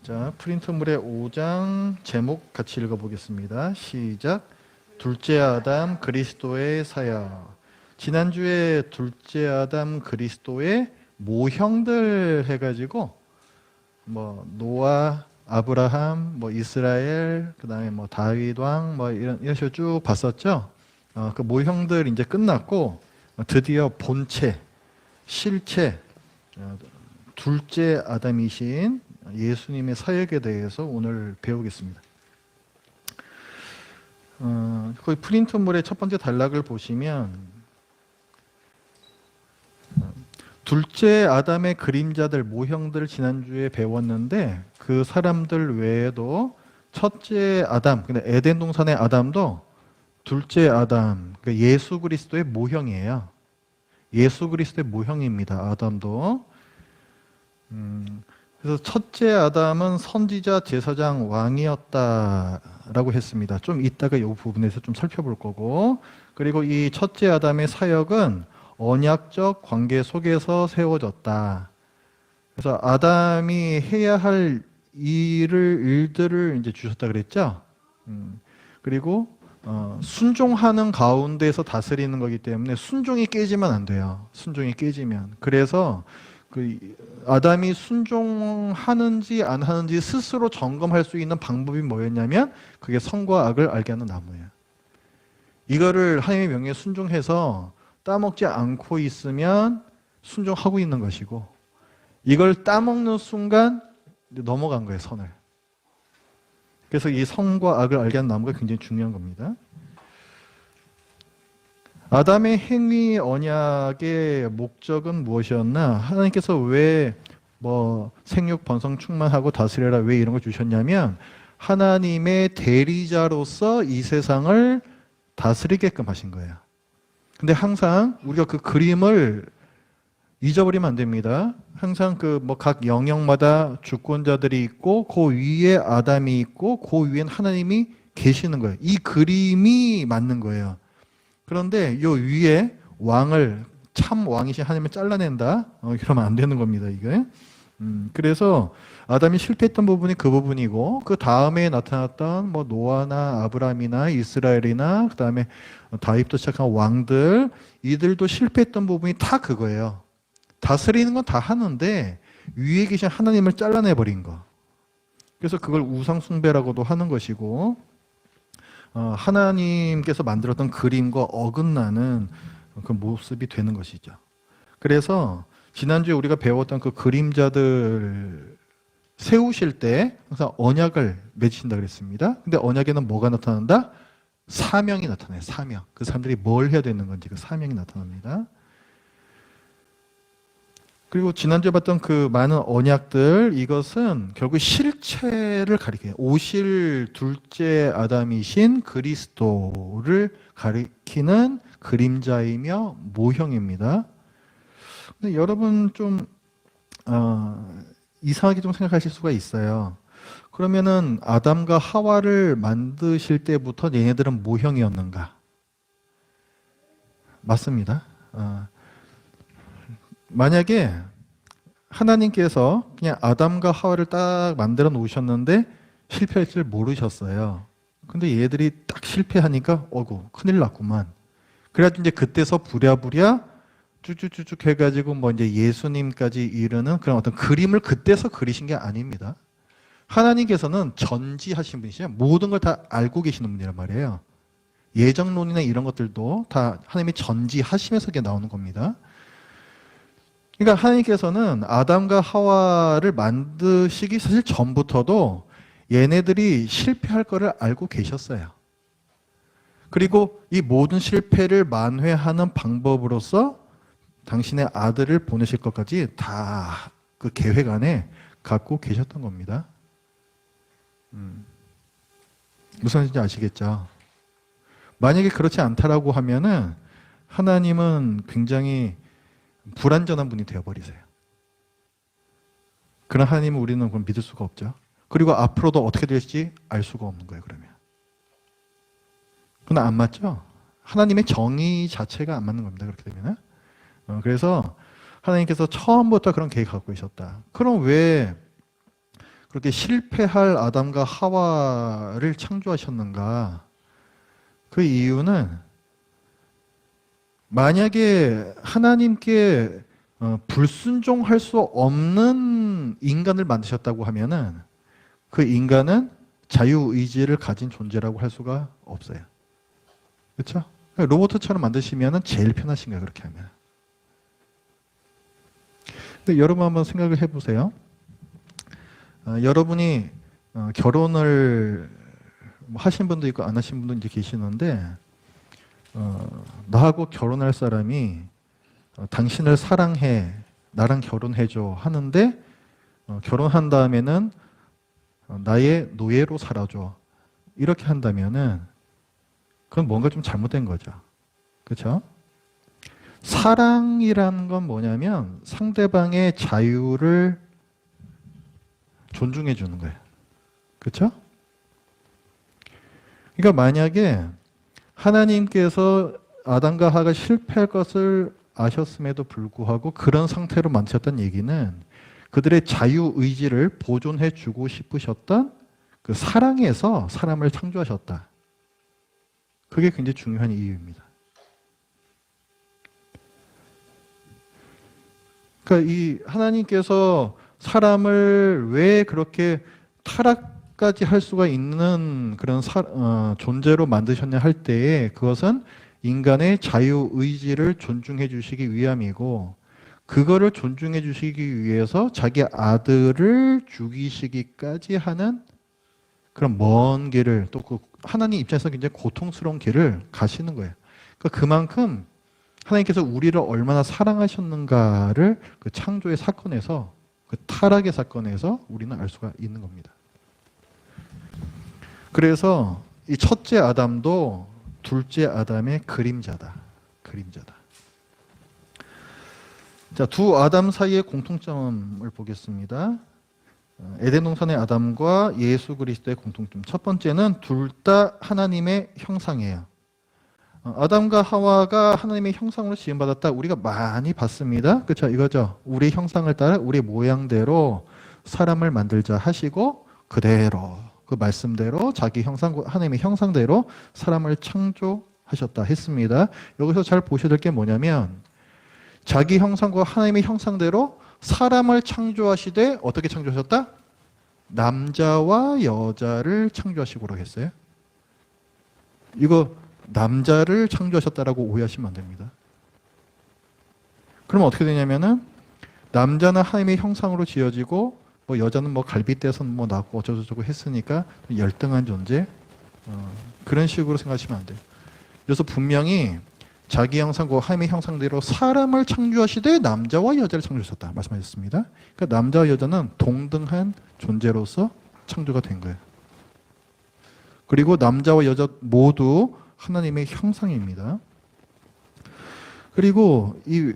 자, 프린트물의 5장 제목 같이 읽어보겠습니다. 시작. 둘째 아담 그리스도의 사역. 지난주에 둘째 아담 그리스도의 모형들 해가지고 노아, 아브라함, 이스라엘, 그다음에 다윗 왕, 이런 식으로 쭉 봤었죠. 그 모형들 이제 끝났고 드디어 본체, 실체, 둘째 아담이신 예수님의 사역에 대해서 오늘 배우겠습니다. 거기 프린트물의 첫 번째 단락을 보시면 둘째 아담의 그림자들, 모형들 지난주에 배웠는데 그 사람들 외에도 첫째 아담, 근데 에덴 동산의 아담도 둘째 아담, 그러니까 예수 그리스도의 모형이에요. 예수 그리스도의 모형입니다. 아담도. 그래서 첫째 아담은 선지자, 제사장, 왕이었다라고 했습니다. 좀 이따가 이 부분에서 좀 살펴볼 거고, 그리고 이 첫째 아담의 사역은 언약적 관계 속에서 세워졌다. 그래서 아담이 해야 할 일들을 이제 주셨다 그랬죠. 그리고 순종하는 가운데서 다스리는 거기 때문에 순종이 깨지면 안 돼요. 순종이 깨지면. 그래서 아담이 순종하는지 안 하는지 스스로 점검할 수 있는 방법이 뭐였냐면 그게 선과 악을 알게 하는 나무예요. 이거를 하나님의 명령에 순종해서 따먹지 않고 있으면 순종하고 있는 것이고, 이걸 따먹는 순간 넘어간 거예요, 선을. 그래서 이 선과 악을 알게 하는 나무가 굉장히 중요한 겁니다. 아담의 행위 언약의 목적은 무엇이었나? 하나님께서 왜 생육 번성 충만하고 다스려라 왜 이런 걸 주셨냐면 하나님의 대리자로서 이 세상을 다스리게끔 하신 거예요. 근데 항상 우리가 그 그림을 잊어버리면 안 됩니다. 항상 각 영역마다 주권자들이 있고 그 위에 아담이 있고 그 위엔 하나님이 계시는 거예요. 이 그림이 맞는 거예요. 그런데 요 위에 왕을 참 왕이신 하나님을 잘라낸다? 이러면 안 되는 겁니다, 이게. 그래서 아담이 실패했던 부분이 그 부분이고, 그 다음에 나타났던 노아나 아브라함이나 이스라엘이나 그 다음에 다윗부터 시작한 왕들, 이들도 실패했던 부분이 다 그거예요. 다스리는 건 다 하는데 위에 계신 하나님을 잘라내버린 거. 그래서 그걸 우상숭배라고도 하는 것이고, 하나님께서 만들었던 그림과 어긋나는 그 모습이 되는 것이죠. 그래서 지난주에 우리가 배웠던 그 그림자들 세우실 때 항상 언약을 맺으신다 그랬습니다. 근데 언약에는 뭐가 나타난다? 사명이 나타나요. 사명. 그 사람들이 뭘 해야 되는 건지 그 사명이 나타납니다. 그리고 지난주에 봤던 그 많은 언약들, 이것은 결국 실체를 가리켜요. 오실 둘째 아담이신 그리스도를 가리키는 그림자이며 모형입니다. 근데 여러분 좀 이상하게 좀 생각하실 수가 있어요. 그러면은 아담과 하와를 만드실 때부터 얘네들은 모형이었는가? 맞습니다. 만약에 하나님께서 그냥 아담과 하와를 딱 만들어 놓으셨는데 실패할 줄 모르셨어요. 근데 얘들이 딱 실패하니까 어구 큰일 났구만. 그래가지고 이제 그때서 부랴부랴 쭉쭉쭉쭉 해가지고 이제 예수님까지 이르는 그런 어떤 그림을 그때서 그리신 게 아닙니다. 하나님께서는 전지하신 분이시죠. 모든 걸 다 알고 계시는 분이란 말이에요. 예정론이나 이런 것들도 다 하나님이 전지하시면서 이게 나오는 겁니다. 그러니까 하나님께서는 아담과 하와를 만드시기 사실 전부터도 얘네들이 실패할 거를 알고 계셨어요. 그리고 이 모든 실패를 만회하는 방법으로서 당신의 아들을 보내실 것까지 다 그 계획 안에 갖고 계셨던 겁니다. 무슨 말인지 아시겠죠? 만약에 그렇지 않다라고 하면은 하나님은 굉장히 불완전한 분이 되어버리세요. 그런 하나님은 우리는 그럼 믿을 수가 없죠. 그리고 앞으로도 어떻게 될지 알 수가 없는 거예요, 그러면. 그건 안 맞죠? 하나님의 정의 자체가 안 맞는 겁니다, 그렇게 되면. 그래서 하나님께서 처음부터 그런 계획을 갖고 계셨다. 그럼 왜 그렇게 실패할 아담과 하와를 창조하셨는가? 그 이유는 만약에 하나님께 불순종할 수 없는 인간을 만드셨다고 하면은 그 인간은 자유의지를 가진 존재라고 할 수가 없어요. 그렇죠? 로봇처럼 만드시면은 제일 편하신 거예요, 그렇게 하면. 근데 여러분 한번 생각을 해보세요. 여러분이 결혼을 하신 분도 있고 안 하신 분도 이제 계시는데 나하고 결혼할 사람이 당신을 사랑해, 나랑 결혼해줘 하는데 결혼한 다음에는 나의 노예로 살아줘. 이렇게 한다면은 그건 뭔가 좀 잘못된 거죠. 그렇죠? 사랑이라는 건 뭐냐면 상대방의 자유를 존중해 주는 거예요. 그렇죠? 그러니까 만약에 하나님께서 아담과 하와가 실패할 것을 아셨음에도 불구하고 그런 상태로 만드셨다는 얘기는 그들의 자유의지를 보존해 주고 싶으셨던 그 사랑에서 사람을 창조하셨다. 그게 굉장히 중요한 이유입니다. 그러니까 이 하나님께서 사람을 왜 그렇게 타락까지 할 수가 있는 그런 존재로 만드셨냐 할 때에 그것은 인간의 자유의지를 존중해 주시기 위함이고 그거를 존중해 주시기 위해서 자기 아들을 죽이시기까지 하는 그런 먼 길을 또 그 하나님 입장에서 굉장히 고통스러운 길을 가시는 거예요. 그러니까 그만큼 하나님께서 우리를 얼마나 사랑하셨는가를 그 창조의 사건에서 그 타락의 사건에서 우리는 알 수가 있는 겁니다. 그래서 이 첫째 아담도 둘째 아담의 그림자다. 그림자다. 자, 두 아담 사이의 공통점을 보겠습니다. 에덴 동산의 아담과 예수 그리스도의 공통점. 첫 번째는 둘 다 하나님의 형상이에요. 아담과 하와가 하나님의 형상으로 지음받았다. 우리가 많이 봤습니다. 그렇죠? 이거죠. 우리 형상을 따라 우리 모양대로 사람을 만들자 하시고 그대로 그 말씀대로 자기 형상 하나님의 형상대로 사람을 창조하셨다 했습니다. 여기서 잘 보셔야 될 게 뭐냐면 자기 형상과 하나님의 형상대로 사람을 창조하시되 어떻게 창조하셨다? 남자와 여자를 창조하시고 했어요. 이거 남자를 창조하셨다라고 오해하시면 안 됩니다. 그러면 어떻게 되냐면은 남자는 하나님의 형상으로 지어지고 뭐 여자는 뭐 갈빗대선 뭐 낳고 어쩌고저쩌고 했으니까 열등한 존재 그런 식으로 생각하시면 안 돼요. 그래서 분명히 자기 형상과 하나님의 형상대로 사람을 창조하시되 남자와 여자를 창조하셨다 말씀하셨습니다. 그러니까 남자와 여자는 동등한 존재로서 창조가 된 거예요. 그리고 남자와 여자 모두 하나님의 형상입니다. 그리고 이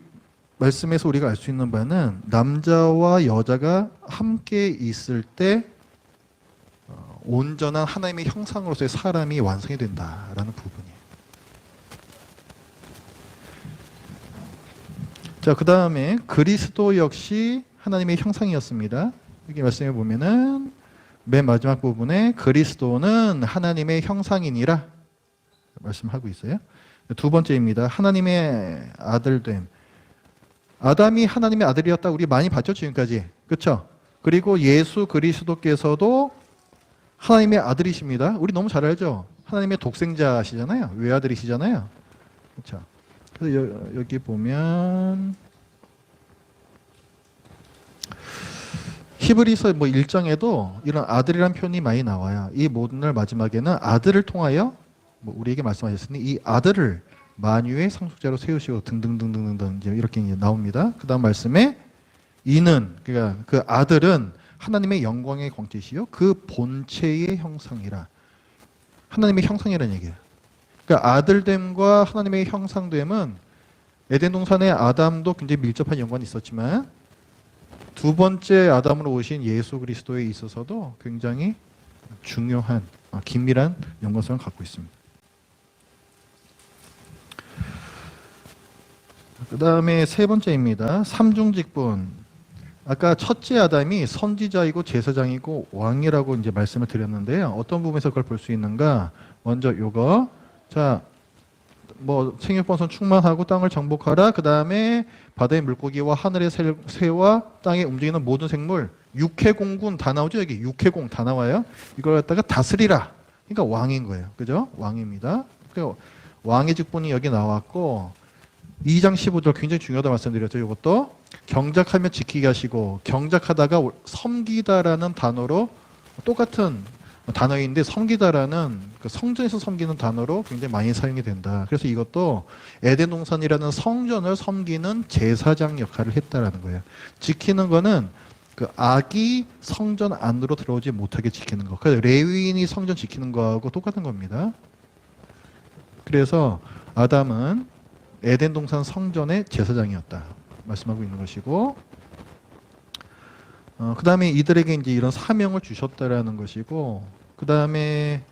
말씀에서 우리가 알 수 있는 바는 남자와 여자가 함께 있을 때 온전한 하나님의 형상으로서의 사람이 완성이 된다라는 부분이에요. 자, 그 다음에 그리스도 역시 하나님의 형상이었습니다. 여기 말씀해 보면은 맨 마지막 부분에 그리스도는 하나님의 형상이니라 말씀하고 있어요. 두 번째입니다. 하나님의 아들됨. 아담이 하나님의 아들이었다. 우리 많이 봤죠, 지금까지. 그렇죠? 그리고 예수 그리스도께서도 하나님의 아들이십니다. 우리 너무 잘 알죠? 하나님의 독생자시잖아요. 외아들이시잖아요. 그렇죠? 그래서 여기 보면 히브리서 뭐 1장에도 이런 아들이라는 표현이 많이 나와요. 이 모든 날 마지막에는 아들을 통하여 뭐 우리에게 말씀하셨으니 이 아들을 만유의 상속자로 세우시고 등등등등등 이제 이렇게 이제 나옵니다. 그다음 말씀에 이는 그러니까 그 아들은 하나님의 영광의 광채시요 그 본체의 형상이라. 하나님의 형상이라는 얘기예요. 그러니까 아들됨과 하나님의 형상됨은 에덴 동산의 아담도 굉장히 밀접한 연관이 있었지만 두 번째 아담으로 오신 예수 그리스도에 있어서도 굉장히 중요한 긴밀한 연관성을 갖고 있습니다. 그 다음에 세 번째입니다. 삼중직분. 아까 첫째 아담이 선지자이고 제사장이고 왕이라고 이제 말씀을 드렸는데요. 어떤 부분에서 그걸 볼 수 있는가? 먼저 요거. 자, 뭐 생육번성 충만하고 땅을 정복하라. 그 다음에 바다의 물고기와 하늘의 새와 땅에 움직이는 모든 생물, 육해공군 다 나오죠. 여기 육해공 다 나와요. 이걸 갖다가 다스리라. 그러니까 왕인 거예요. 그죠? 왕입니다. 그러니까 왕의 직분이 여기 나왔고 2장 15절 굉장히 중요하다 말씀드렸죠. 이것도 경작하며 지키게 하시고, 경작하다가 섬기다라는 단어로 똑같은 단어인데 섬기다라는 그 성전에서 섬기는 단어로 굉장히 많이 사용이 된다. 그래서 이것도 에덴 동산이라는 성전을 섬기는 제사장 역할을 했다라는 거예요. 지키는 거는 그 악이 성전 안으로 들어오지 못하게 지키는 거. 그래서 레위인이 성전 지키는 거하고 똑같은 겁니다. 그래서 아담은 에덴 동산 성전의 제사장이었다 말씀하고 있는 것이고, 그 다음에 이들에게 이제 이런 사명을 주셨다라는 것이고, 그 다음에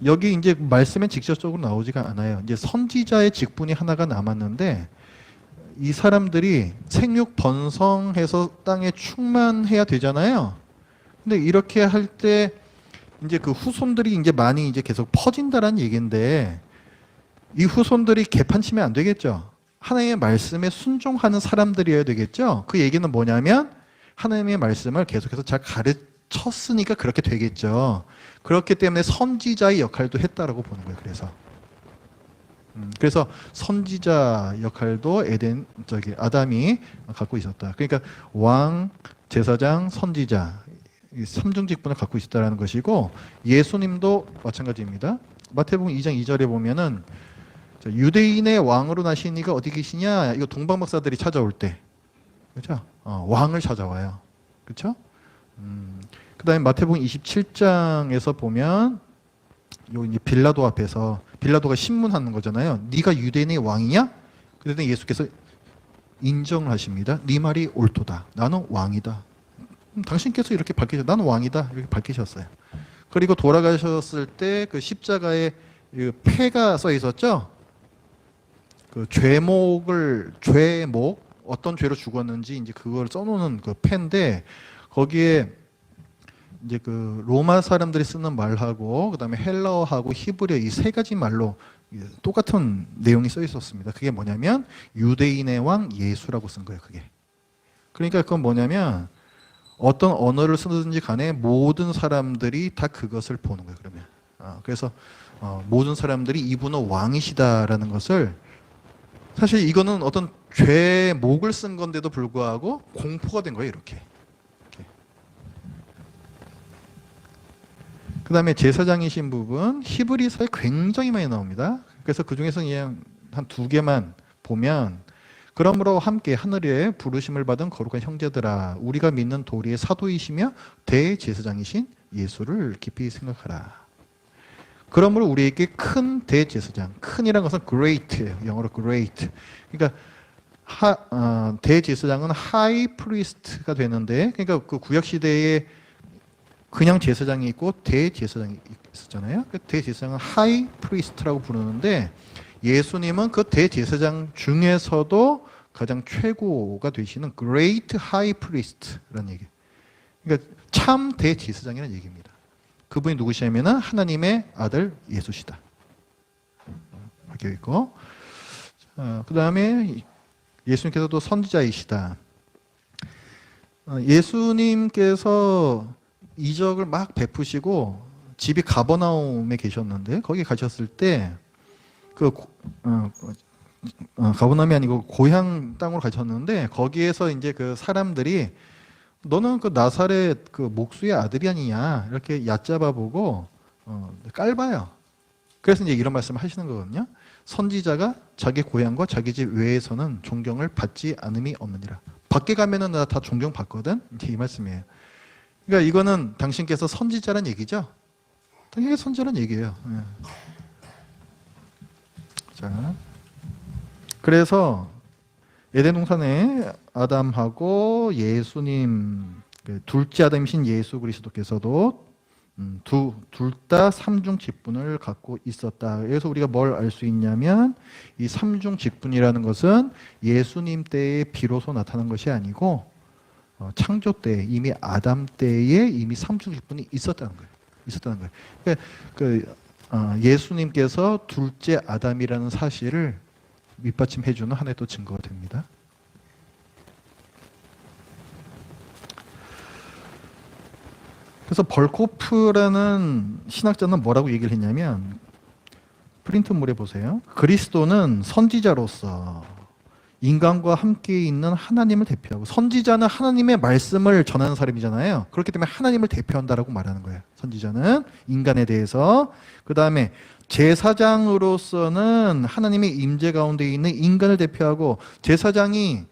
여기 이제 말씀에 직접적으로 나오지가 않아요. 이제 선지자의 직분이 하나가 남았는데, 이 사람들이 생육 번성해서 땅에 충만해야 되잖아요. 근데 이렇게 할 때 이제 그 후손들이 이제 많이 이제 계속 퍼진다라는 얘기인데, 이 후손들이 개판치면 안 되겠죠. 하나님의 말씀에 순종하는 사람들이어야 되겠죠. 그 얘기는 뭐냐면 하나님의 말씀을 계속해서 잘 가르쳤으니까 그렇게 되겠죠. 그렇기 때문에 선지자의 역할도 했다라고 보는 거예요. 그래서 선지자 역할도 아담이 갖고 있었다. 그러니까 왕, 제사장, 선지자 이 삼중 직분을 갖고 있었다라는 것이고, 예수님도 마찬가지입니다. 마태복음 2장 2절에 보면은 유대인의 왕으로 나신 이가 어디 계시냐? 이거 동방 박사들이 찾아올 때, 그렇죠? 왕을 찾아와요, 그렇죠? 그다음에 마태복음 27장에서 보면 요 이제 빌라도 앞에서 빌라도가 신문하는 거잖아요. 네가 유대인의 왕이냐? 그랬더니 예수께서 인정을 하십니다. 네 말이 옳도다. 나는 왕이다. 당신께서 이렇게 밝히셨. 나는 왕이다. 이렇게 밝히셨어요. 그리고 돌아가셨을 때 그 십자가에 그 패가 써 있었죠. 그 죄목 어떤 죄로 죽었는지 이제 그걸 써놓는 그 패인데, 거기에 이제 그 로마 사람들이 쓰는 말하고 그다음에 헬라어하고 히브리어 이 세 가지 말로 똑같은 내용이 써 있었습니다. 그게 뭐냐면 유대인의 왕 예수라고 쓴 거예요. 그게. 그러니까 그건 뭐냐면 어떤 언어를 쓰든지 간에 모든 사람들이 다 그것을 보는 거예요. 그러면 그래서 모든 사람들이 이분은 왕이시다라는 것을, 사실 이거는 어떤 죄목을 쓴 건데도 불구하고 공포가 된 거예요. 이렇게. 그 다음에 제사장이신 부분 히브리서에 굉장히 많이 나옵니다. 그래서 그 중에서 그냥 한 두 개만 보면, 그러므로 함께 하늘에 부르심을 받은 거룩한 형제들아, 우리가 믿는 도리의 사도이시며 대제사장이신 예수를 깊이 생각하라. 그러므로 우리에게 큰 대제사장, 큰이라는 것은 great예요. 영어로 great. 그러니까 대제사장은 high priest가 되는데, 그러니까 그 구약 시대에 그냥 제사장이 있고 대제사장이 있었잖아요. 그 대제사장은 high priest라고 부르는데, 예수님은 그 대제사장 중에서도 가장 최고가 되시는 great high priest라는 얘기. 그러니까 참 대제사장이라는 얘기입니다. 그분이 누구시냐면은 하나님의 아들 예수시다. 박혀 있고, 그 다음에 예수님께서도 선지자이시다. 예수님께서 이적을 막 베푸시고 집이 가버나움에 계셨는데, 거기 가셨을 때 가버나움이 아니고 고향 땅으로 가셨는데, 거기에서 이제 그 사람들이 너는 그 나사렛 그 목수의 아들이 아니냐 이렇게 얕잡아 보고 깔봐요. 그래서 이제 이런 말씀을 하시는 거거든요. 선지자가 자기 고향과 자기 집 외에서는 존경을 받지 않음이 없느니라. 밖에 가면은 나 다 존경 받거든. 이제 이 말씀이에요. 그러니까 이거는 당신께서 선지자란 얘기죠. 당신이 선지자란 얘기예요. 자, 그래서 에덴 동산에 아담하고 예수님, 둘째 아담이신 예수 그리스도께서도 둘 다 삼중 직분을 갖고 있었다. 그래서 우리가 뭘 알 수 있냐면, 이 삼중 직분이라는 것은 예수님 때에 비로소 나타난 것이 아니고 창조 때 이미 아담 때에 이미 삼중직분이 있었다는 거예요. 있었다는 거예요. 예수님께서 둘째 아담이라는 사실을 밑받침해주는 하나의 또 증거가 됩니다. 그래서 벌코프라는 신학자는 뭐라고 얘기를 했냐면, 프린트물에 보세요. 그리스도는 선지자로서 인간과 함께 있는 하나님을 대표하고, 선지자는 하나님의 말씀을 전하는 사람이잖아요. 그렇기 때문에 하나님을 대표한다라고 말하는 거예요. 선지자는 인간에 대해서. 그 다음에 제사장으로서는 하나님의 임재 가운데 있는 인간을 대표하고, 제사장이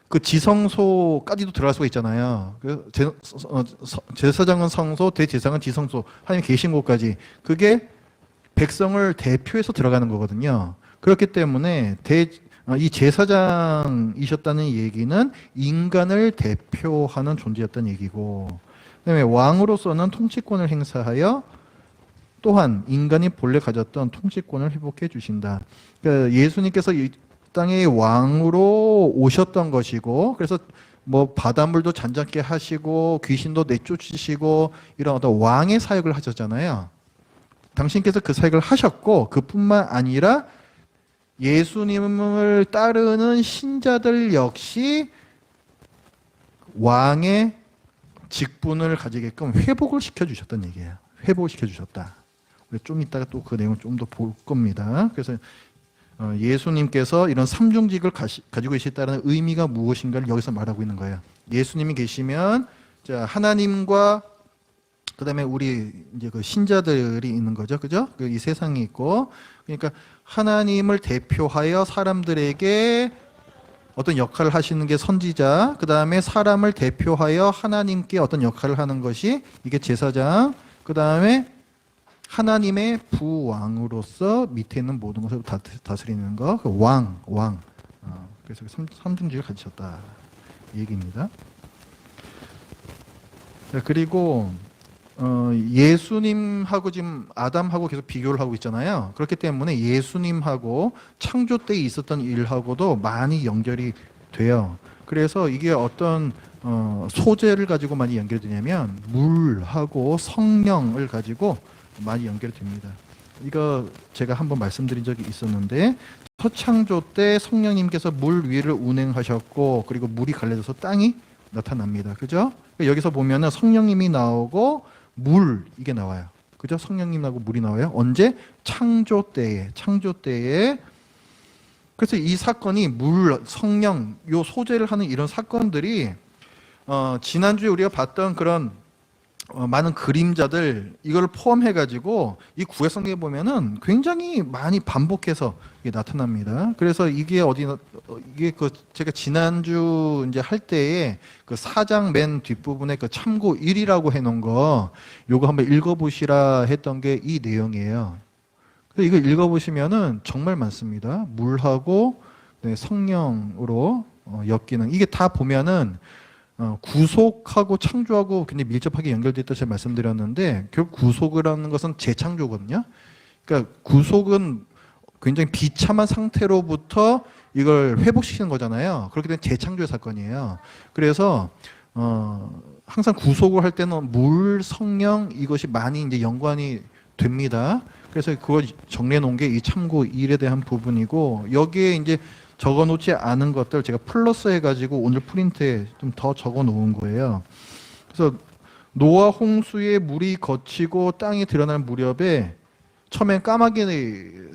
그 지성소까지도 들어갈 수가 있잖아요. 제사장은 성소, 대제사장은 지성소, 하나님 계신 곳까지. 그게 백성을 대표해서 들어가는 거거든요. 그렇기 때문에 이 제사장이셨다는 얘기는 인간을 대표하는 존재였다는 얘기고, 그다음에 왕으로서는 통치권을 행사하여 또한 인간이 본래 가졌던 통치권을 회복해 주신다. 그러니까 예수님께서 이 땅의 왕으로 오셨던 것이고, 그래서 뭐 바닷물도 잔잔케 하시고 귀신도 내쫓으시고 이런 어떤 왕의 사역을 하셨잖아요. 당신께서 그 사역을 하셨고, 그뿐만 아니라 예수님을 따르는 신자들 역시 왕의 직분을 가지게끔 회복을 시켜주셨다는 얘기예요. 회복을 시켜주셨다. 좀 이따가 또 그 내용을 좀 더 볼 겁니다. 그래서 예수님께서 이런 삼중직을 가지고 계시다는 의미가 무엇인가를 여기서 말하고 있는 거예요. 예수님이 계시면 자, 하나님과 그다음에 우리 이제 그 신자들이 있는 거죠, 그죠? 이 세상이 있고, 그러니까 하나님을 대표하여 사람들에게 어떤 역할을 하시는 게 선지자, 그다음에 사람을 대표하여 하나님께 어떤 역할을 하는 것이 이게 제사장, 그다음에 하나님의 부왕으로서 밑에 있는 모든 것을 다스리는 거, 그 왕. 그래서 삼중직을 가지셨다 이 얘기입니다. 그리고 예수님하고 지금 아담하고 계속 비교를 하고 있잖아요. 그렇기 때문에 예수님하고 창조 때 있었던 일하고도 많이 연결이 돼요. 그래서 이게 어떤 소재를 가지고 많이 연결되냐면 물하고 성령을 가지고 많이 연결됩니다. 이거 제가 한번 말씀드린 적이 있었는데, 첫 창조 때 성령님께서 물 위를 운행하셨고, 그리고 물이 갈라져서 땅이 나타납니다. 그죠? 여기서 보면은 성령님이 나오고 물 이게 나와요. 그죠? 성령님 나오고 물이 나와요. 언제? 창조 때에. 그래서 이 사건이 물, 성령 요 소재를 하는 이런 사건들이 지난주에 우리가 봤던 그런 많은 그림자들 이걸 포함해 가지고 이 구약성경에 보면은 굉장히 많이 반복해서 이게 나타납니다. 그래서 이게 제가 지난주 이제 할 때에 그 4장 맨 뒷부분에 그 참고 1이라고 해놓은 거 요거 한번 읽어보시라 했던 게 이 내용이에요. 그래서 이거 읽어보시면은 정말 많습니다. 물하고 성령으로 엮이는 이게 다 보면은 구속하고 창조하고 굉장히 밀접하게 연결됐다 제가 말씀드렸는데, 결국 구속이라는 것은 재창조거든요. 그러니까 구속은 굉장히 비참한 상태로부터 이걸 회복시키는 거잖아요. 그렇기 때문에 재창조의 사건이에요. 그래서 항상 구속을 할 때는 물, 성령 이것이 많이 이제 연관이 됩니다. 그래서 그걸 정리해 놓은 게 이 참고 일에 대한 부분이고, 여기에 이제 적어 놓지 않은 것들 제가 플러스 해가지고 오늘 프린트에 좀 더 적어 놓은 거예요. 그래서 노아 홍수에 물이 거치고 땅이 드러날 무렵에 처음엔 까마귀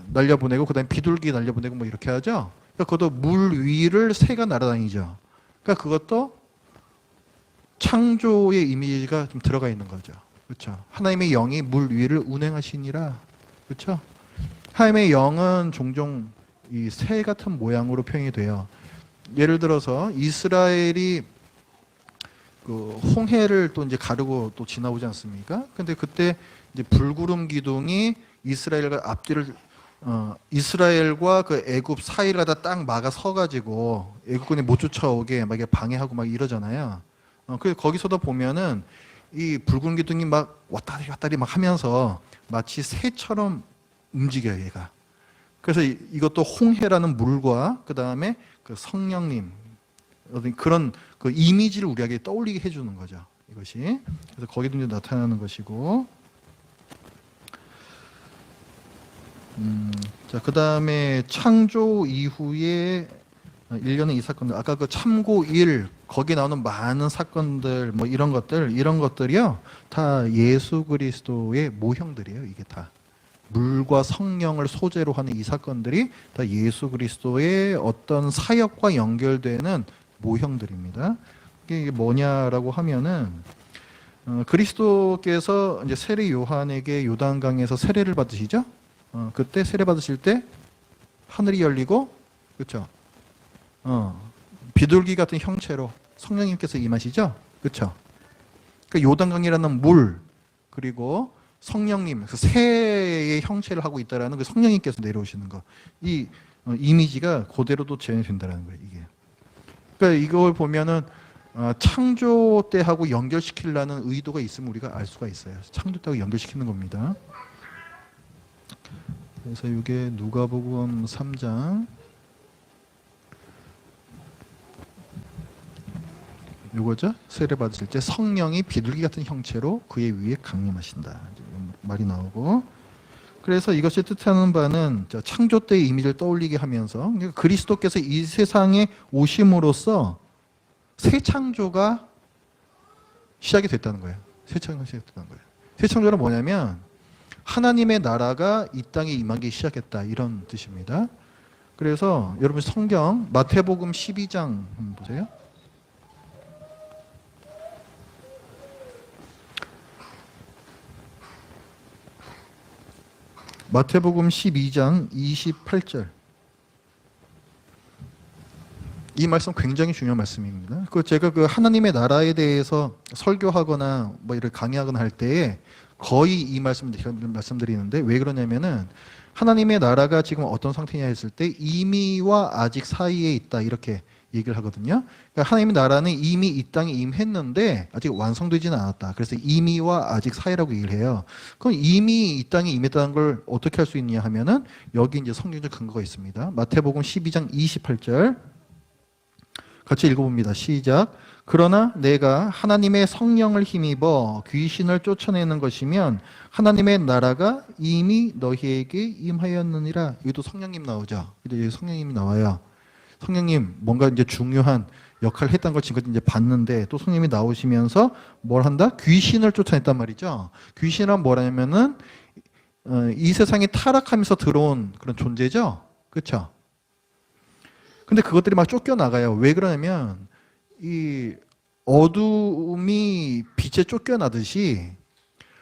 날려보내고 그다음에 비둘기 날려보내고 뭐 이렇게 하죠. 그러니까 그것도 물 위를 새가 날아다니죠. 그러니까 그것도 창조의 이미지가 좀 들어가 있는 거죠. 그렇죠. 하나님의 영이 물 위를 운행하시니라. 그렇죠. 하나님의 영은 종종 이 새 같은 모양으로 표현이 돼요. 예를 들어서 이스라엘이 그 홍해를 또 이제 가르고 또 지나오지 않습니까? 근데 그때 이제 불구름 기둥이 이스라엘과 앞뒤를 이스라엘과 그 애굽 사이를 다 딱 막아 서가지고 애굽군이 못 쫓아오게 막 방해하고 막 이러잖아요. 그 거기서도 보면은 이 붉은 기둥이 막 왔다리 갔다리 막 하면서 마치 새처럼 움직여요, 얘가. 그래서 이것도 홍해라는 물과 그 다음에 그 성령님, 어떤 그런 그 이미지를 우리에게 떠올리게 해주는 거죠. 이것이. 그래서 거기도 이제 나타나는 것이고. 자, 그 다음에 창조 이후에 일련의 이 사건들, 아까 그 참고 일, 거기 나오는 많은 사건들, 뭐 이런 것들이요, 다 예수 그리스도의 모형들이에요. 이게 다 물과 성령을 소재로 하는 이 사건들이 다 예수 그리스도의 어떤 사역과 연결되는 모형들입니다. 이게 뭐냐라고 하면은 그리스도께서 이제 세례 요한에게 요단강에서 세례를 받으시죠. 그때 세례 받으실 때 하늘이 열리고, 그렇죠? 비둘기 같은 형체로 성령님께서 임하시죠, 그렇죠? 그 요단강이라는 물, 그리고 성령님, 그 새의 형체를 하고 있다라는 그 성령님께서 내려오시는 거, 이 이미지가 그대로도 재현이 된다는 거예요. 이게. 그러니까 이걸 보면은 창조 때하고 연결시키려는 의도가 있으면 우리가 알 수가 있어요. 창조 때하고 연결시키는 겁니다. 그래서 이게 누가복음 3장 요거죠. 세례 받으실 때 성령이 비둘기 같은 형체로 그의 위에 강림하신다. 말이 나오고. 그래서 이것이 뜻하는 바는 창조 때의 이미지를 떠올리게 하면서 그리스도께서 이 세상에 오심으로써 새 창조가 시작이 됐다는 거예요. 새 창조가 시작됐다는 거예요. 새 창조는 뭐냐면 하나님의 나라가 이 땅에 임하기 시작했다, 이런 뜻입니다. 그래서 여러분 성경 마태복음 12장 한번 보세요. 마태복음 12장 28절. 이 말씀 굉장히 중요한 말씀입니다. 제가 그 하나님의 나라에 대해서 설교하거나 뭐 이렇게 강의하거나 할 때에 거의 이 말씀드리는데, 왜 그러냐면은 하나님의 나라가 지금 어떤 상태냐 했을 때 이미와 아직 사이에 있다, 이렇게 얘기를 하거든요. 그러니까 하나님의 나라는 이미 이 땅에 임했는데 아직 완성되지는 않았다. 그래서 이미와 아직 사이라고 얘기를 해요. 그럼 이미 이 땅에 임했다는 걸 어떻게 할 수 있냐 하면은 여기 이제 성경적 근거가 있습니다. 마태복음 12장 28절 같이 읽어봅니다. 시작. 그러나 내가 하나님의 성령을 힘입어 귀신을 쫓아내는 것이면 하나님의 나라가 이미 너희에게 임하였느니라. 여기도 성령님 나오죠. 여기 성령님이 나와요. 성령님 뭔가 이제 중요한 역할을 했던 걸 지금 이제 봤는데 또 성령님이 나오시면서 뭘 한다? 귀신을 쫓아냈단 말이죠. 귀신은 뭐라냐면은 이 세상에 타락하면서 들어온 그런 존재죠. 그렇죠? 근데 그것들이 막 쫓겨나가요. 왜 그러냐면 이 어둠이 빛에 쫓겨나듯이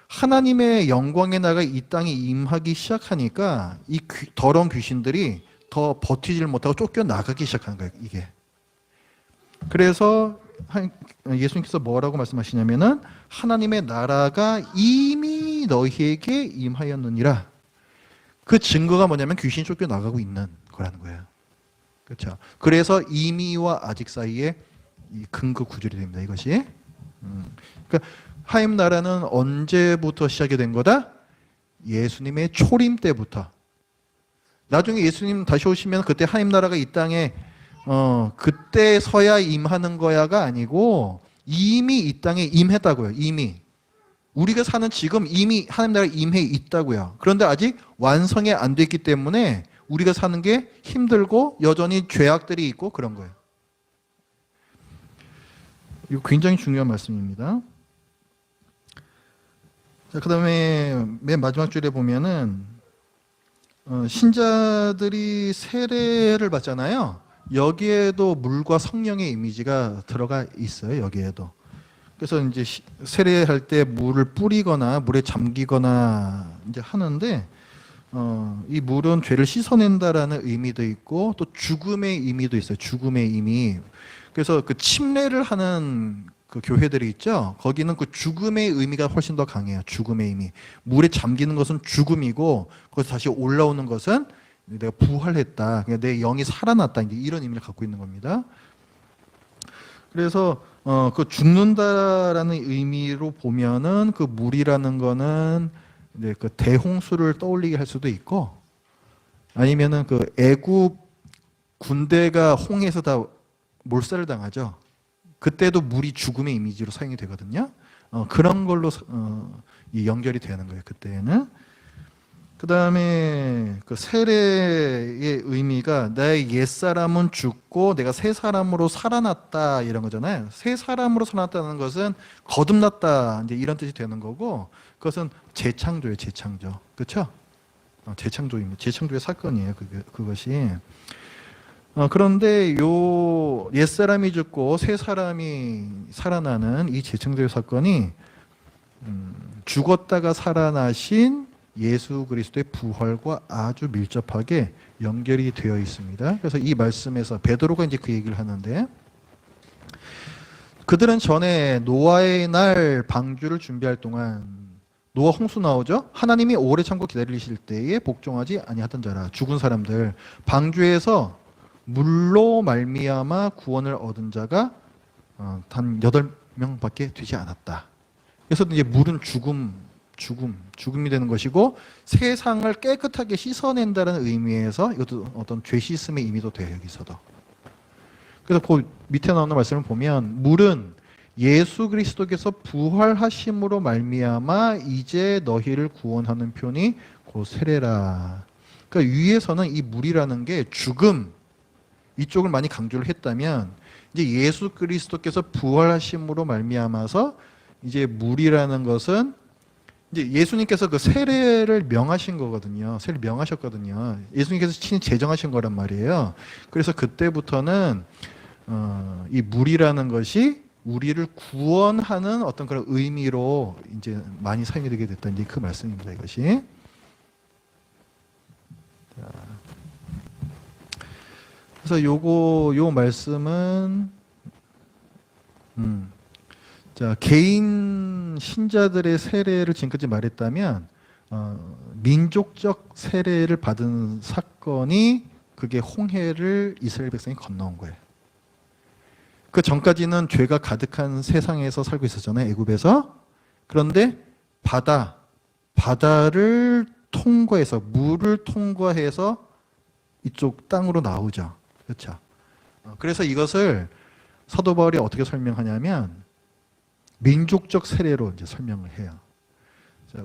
하나님의 영광의 나라가 이 땅에 임하기 시작하니까 이 더러운 귀신들이 더 버티질 못하고 쫓겨나가기 시작하는 거예요. 이게. 그래서 예수님께서 뭐라고 말씀하시냐면은 하나님의 나라가 이미 너희에게 임하였느니라. 그 증거가 뭐냐면 귀신이 쫓겨나가고 있는 거라는 거예요. 그렇죠. 그래서 이미와 아직 사이에 이 근거 구절이 됩니다. 이것이. 그러니까 하나님 나라는 언제부터 시작이 된 거다? 예수님의 초림 때부터. 나중에 예수님 다시 오시면 그때 하나님 나라가 이 땅에 그때서야 임하는 거야가 아니고 이미 이 땅에 임했다고요. 이미. 우리가 사는 지금 이미 하나님 나라가 임해 있다고요. 그런데 아직 완성이 안 됐기 때문에 우리가 사는 게 힘들고 여전히 죄악들이 있고 그런 거예요. 이거 굉장히 중요한 말씀입니다. 자, 그 다음에 맨 마지막 줄에 보면은 신자들이 세례를 받잖아요. 여기에도 물과 성령의 이미지가 들어가 있어요. 여기에도. 그래서 이제 세례할 때 물을 뿌리거나 물에 잠기거나 이제 하는데 이 물은 죄를 씻어낸다라는 의미도 있고 또 죽음의 의미도 있어요. 죽음의 의미. 그래서 그 침례를 하는 그 교회들이 있죠. 거기는 그 죽음의 의미가 훨씬 더 강해요. 죽음의 의미. 물에 잠기는 것은 죽음이고 거기서 다시 올라오는 것은 내가 부활했다. 그러니까 내 영이 살아났다. 이제 이런 의미를 갖고 있는 겁니다. 그래서 그 죽는다라는 의미로 보면은 그 물이라는 거는 이제 그 대홍수를 떠올리게 할 수도 있고 아니면은 그 애굽 군대가 홍해에서 다 몰살을 당하죠. 그때도 물이 죽음의 이미지로 사용이 되거든요. 그런 걸로 이 연결이 되는 거예요. 그때는. 그 다음에 그 세례의 의미가 나의 옛사람은 죽고 내가 새 사람으로 살아났다 이런 거잖아요. 새 사람으로 살아났다는 것은 거듭났다 이제 이런 뜻이 되는 거고 그것은 재창조예요. 재창조. 그렇죠? 재창조입니다. 재창조의 사건이에요. 그것이. 그런데 요 옛사람이 죽고 새 사람이 살아나는 이 재창조의 사건이 죽었다가 살아나신 예수 그리스도의 부활과 아주 밀접하게 연결이 되어 있습니다. 그래서 이 말씀에서 베드로가 이제 그 얘기를 하는데 그들은 전에 노아의 날 방주를 준비할 동안 노아 홍수 나오죠? 하나님이 오래 참고 기다리실 때에 복종하지 아니하던 자라 죽은 사람들 방주에서 물로 말미암아 구원을 얻은 자가 단 8명밖에 되지 않았다. 그래서 이제 물은 죽음이 되는 것이고 세상을 깨끗하게 씻어낸다는 의미에서 이것도 어떤 죄 씻음의 의미도 돼요. 여기서도. 그래서 그 밑에 나오는 말씀을 보면 물은 예수 그리스도께서 부활하심으로 말미암아 이제 너희를 구원하는 표니 곧 세례라. 그러니까 위에서는 이 물이라는 게 죽음 이쪽을 많이 강조를 했다면 이제 예수 그리스도께서 부활하심으로 말미암아서 이제 물이라는 것은 이제 예수님께서 그 세례를 명하신 거거든요. 세례를 명하셨거든요. 예수님께서 친히 제정하신 거란 말이에요. 그래서 그때부터는 이 물이라는 것이 우리를 구원하는 어떤 그런 의미로 이제 많이 사용이 되게 됐다. 이제 그 말씀입니다. 이것이. 그래서 요 말씀은 자, 개인 신자들의 세례를 지금까지 말했다면 민족적 세례를 받은 사건이 그게 홍해를 이스라엘 백성이 건너온 거예요. 그 전까지는 죄가 가득한 세상에서 살고 있었잖아요. 애굽에서. 그런데 바다를 통과해서 물을 통과해서 이쪽 땅으로 나오죠. 그렇죠. 그래서 이것을 사도 바울이 어떻게 설명하냐면 민족적 세례로 이제 설명을 해요.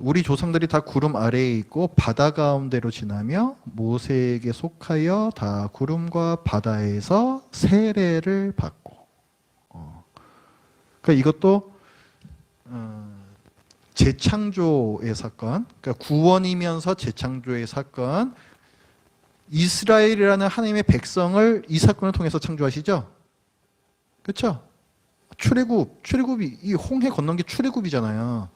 우리 조상들이 다 구름 아래에 있고 바다 가운데로 지나며 모세에게 속하여 다 구름과 바다에서 세례를 받고. 그러니까 이것도 재창조의 사건, 그러니까 구원이면서 재창조의 사건. 이스라엘이라는 하나님의 백성을 이 사건을 통해서 창조하시죠. 그렇죠? 출애굽이 이 홍해 건넌 게 출애굽이잖아요.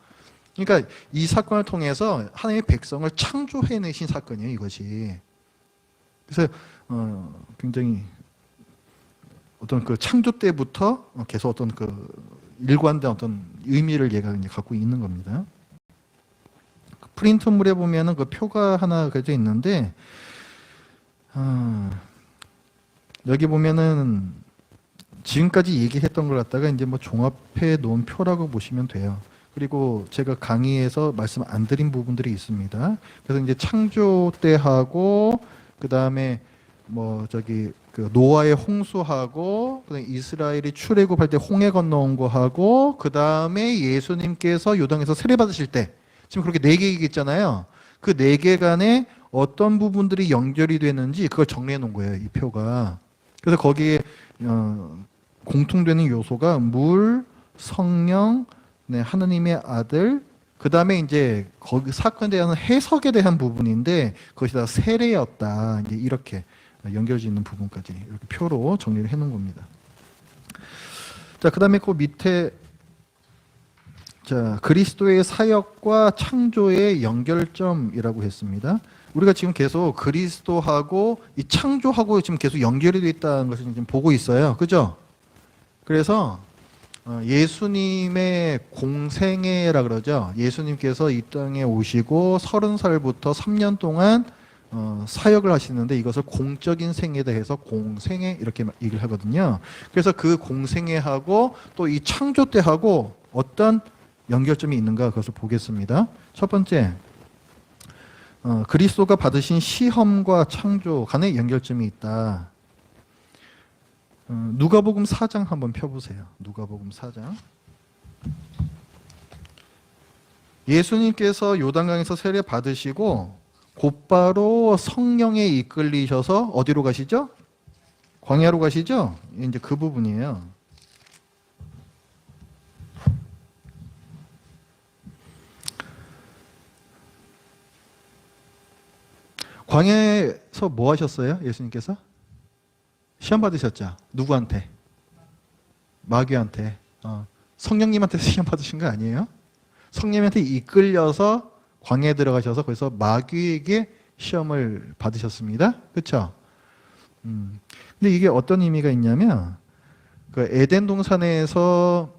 그러니까 이 사건을 통해서 하나님의 백성을 창조해내신 사건이에요, 이것이. 그래서 굉장히 어떤 그 창조 때부터 계속 어떤 그 일관된 어떤 의미를 얘가 이제 갖고 있는 겁니다. 프린트물에 보면은 그 표가 하나 그려져 있는데 여기 보면은 지금까지 얘기했던 걸 갖다가 이제 뭐 종합해 놓은 표라고 보시면 돼요. 그리고 제가 강의에서 말씀 안 드린 부분들이 있습니다. 그래서 이제 창조 때 하고 그 다음에 뭐 저기 그 노아의 홍수하고 그다음에 이스라엘이 출애굽할 때 홍해 건너온 거 하고 그 다음에 예수님께서 요단에서 세례 받으실 때 지금 그렇게 4개 얘기했잖아요. 그 4개 간에 어떤 부분들이 연결이 되는지 그걸 정리해 놓은 거예요. 이 표가. 그래서 거기에 공통되는 요소가 물, 성령, 네, 하나님의 아들, 그 다음에 이제 거기 사건에 대한 해석에 대한 부분인데 그것이 다 세례였다. 이제 이렇게 연결되어 있는 부분까지 이렇게 표로 정리를 해 놓은 겁니다. 자, 그 다음에 그 밑에 자, 그리스도의 사역과 창조의 연결점이라고 했습니다. 우리가 지금 계속 그리스도하고 이 창조하고 지금 계속 연결이 되어 있다는 것을 지금 보고 있어요. 그죠? 그래서 예수님의 공생애라 그러죠. 예수님께서 이 땅에 오시고 30살부터 3년 동안 사역을 하시는데 이것을 공적인 생애다 해서 공생애 이렇게 얘기를 하거든요. 그래서 그 공생애하고 또 이 창조 때하고 어떤 연결점이 있는가 그것을 보겠습니다. 첫 번째, 그리스도가 받으신 시험과 창조 간의 연결점이 있다. 누가복음 4장 한번 펴보세요. 누가복음 4장. 예수님께서 요단강에서 세례 받으시고 곧바로 성령에 이끌리셔서 어디로 가시죠? 광야로 가시죠? 이제 그 부분이에요. 광야에서 뭐 하셨어요? 예수님께서? 시험 받으셨죠? 누구한테? 마귀한테. 성령님한테 시험 받으신 거 아니에요? 성령님한테 이끌려서 광야에 들어가셔서 거기서 마귀에게 시험을 받으셨습니다. 그렇죠? 근데 이게 어떤 의미가 있냐면 그 에덴 동산에서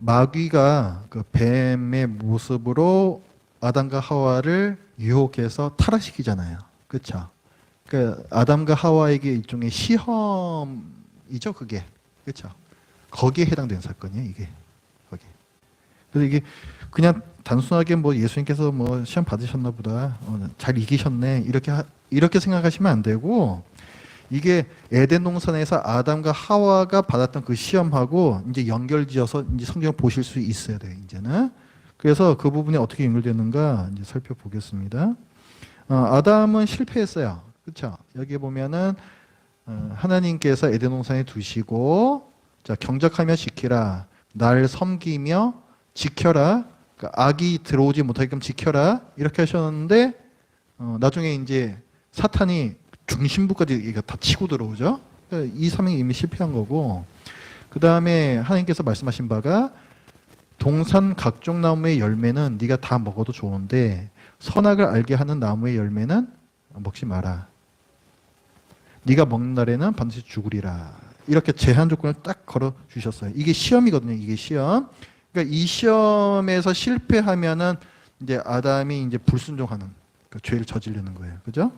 마귀가 그 뱀의 모습으로 아담과 하와를 유혹해서 타락시키잖아요. 그렇죠? 그 아담과 하와에게 일종의 시험이죠, 그게. 그렇죠? 거기에 해당되는 사건이에요, 이게. 거기. 그래서 이게 그냥 단순하게 뭐 예수님께서 뭐 시험 받으셨나 보다, 잘 이기셨네, 이렇게 생각하시면 안 되고, 이게 에덴 동산에서 아담과 하와가 받았던 그 시험하고 이제 연결지어서 이제 성경을 보실 수 있어야 돼요, 이제는. 그래서 그 부분이 어떻게 연결되는가 이제 살펴보겠습니다. 아담은 실패했어요. 그렇죠? 여기 보면은 하나님께서 에덴 동산에 두시고, 자, 경작하며 지키라, 날 섬기며 지켜라, 그러니까 악이 들어오지 못하게끔 지켜라, 이렇게 하셨는데 나중에 이제 사탄이 중심부까지 이거 다 치고 들어오죠. 그러니까 이 사명이 이미 실패한 거고, 그 다음에 하나님께서 말씀하신 바가 동산 각종 나무의 열매는 네가 다 먹어도 좋은데 선악을 알게 하는 나무의 열매는 먹지 마라. 네가 먹는 날에는 반드시 죽으리라. 이렇게 제한 조건을 딱 걸어 주셨어요. 이게 시험이거든요. 이게 시험. 그러니까 이 시험에서 실패하면은 이제 아담이 이제 불순종하는 그 죄를 저지르는 거예요. 그죠?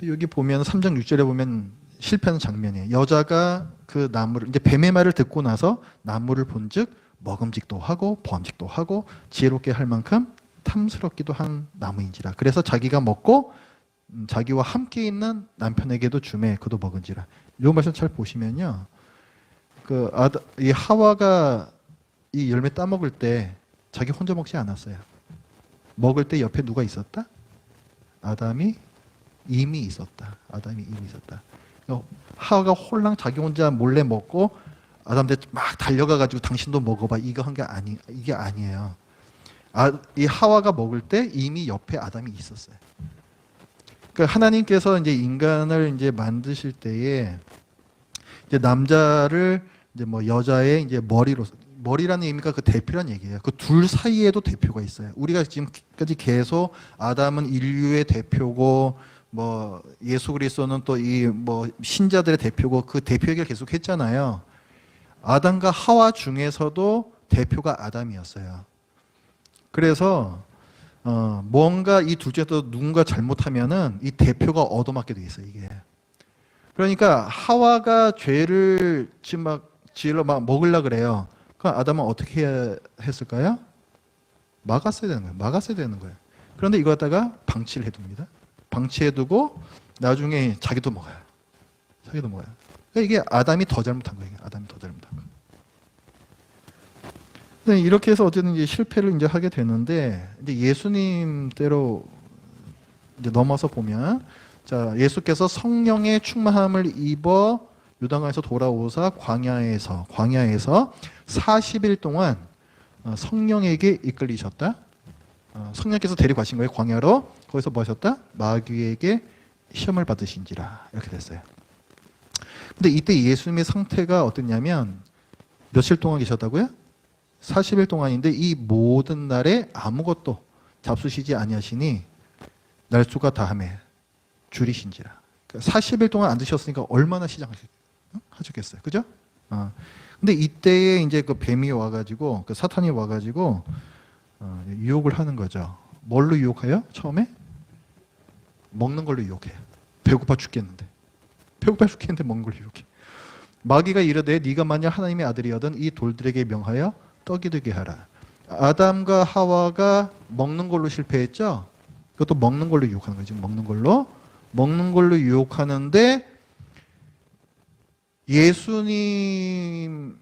여기 보면 3장 6절에 보면 실패하는 장면이에요. 여자가 그 나무를 이제 뱀의 말을 듣고 나서 나무를 본즉 먹음직도 하고 보암직도 하고 지혜롭게 할 만큼 탐스럽기도 한 나무인지라. 그래서 자기가 먹고 자기와 함께 있는 남편에게도 주매 그도 먹은지라. 이 말씀 잘 보시면요, 이 하와가 이 열매 따 먹을 때 자기 혼자 먹지 않았어요. 먹을 때 옆에 누가 있었다? 아담이 이미 있었다. 하와가 홀랑 자기 혼자 몰래 먹고 아담한테 막 달려가가지고 당신도 먹어봐, 이거 한 게 이게 아니에요. 이 하와가 먹을 때 이미 옆에 아담이 있었어요. 그러니까 하나님께서 이제 인간을 이제 만드실 때에 이제 남자를 이제 뭐 여자의 이제 머리라는 의미가 그 대표란 얘기예요. 그 둘 사이에도 대표가 있어요. 우리가 지금까지 계속 아담은 인류의 대표고 뭐 예수 그리스도는 또 이 뭐 신자들의 대표고 그 대표 얘기를 계속 했잖아요. 아담과 하와 중에서도 대표가 아담이었어요. 그래서 뭔가 이 둘 중에서 누군가 잘못하면은 이 대표가 얻어맞게 돼 있어요, 이게. 그러니까 하와가 죄를 지으러 막 먹으려 그래요. 그럼 아담은 어떻게 해야 했을까요? 막았어야 되는 거예요. 그런데 이거 갖다가 방치를 해둡니다. 방치해두고 나중에 자기도 먹어요. 그러니까 이게 아담이 더 잘못한 거예요. 네, 이렇게 해서 어쨌든 이제 실패를 이제 하게 되는데, 이제 예수님 때로 이제 넘어서 보면, 자, 예수께서 성령의 충만함을 입어 요단강에서 돌아오사 광야에서 40일 동안 성령에게 이끌리셨다. 성령께서 데려가신 거예요, 광야로. 거기서 뭐 하셨다? 마귀에게 시험을 받으신지라. 이렇게 됐어요. 근데 이때 예수님의 상태가 어땠냐면, 며칠 동안 계셨다고요? 40일 동안인데 이 모든 날에 아무것도 잡수시지 아니하시니 날수가 다함에 줄이신지라. 그러니까 40일 동안 안 드셨으니까 얼마나 시장하셨겠어요, 그죠? 근데 이때에 이제 그 뱀이 와가지고 그 사탄이 와가지고 유혹을 하는 거죠. 뭘로 유혹해요? 처음에 먹는 걸로 유혹해요. 배고파 죽겠는데 먹는 걸로 유혹해. 마귀가 이르되 네가 만약 하나님의 아들이거든 이 돌들에게 명하여 떡이 되게 하라. 아담과 하와가 먹는 걸로 실패했죠. 그것도 먹는 걸로 유혹하는 거죠. 먹는 걸로. 먹는 걸로 유혹하는데 예수님하고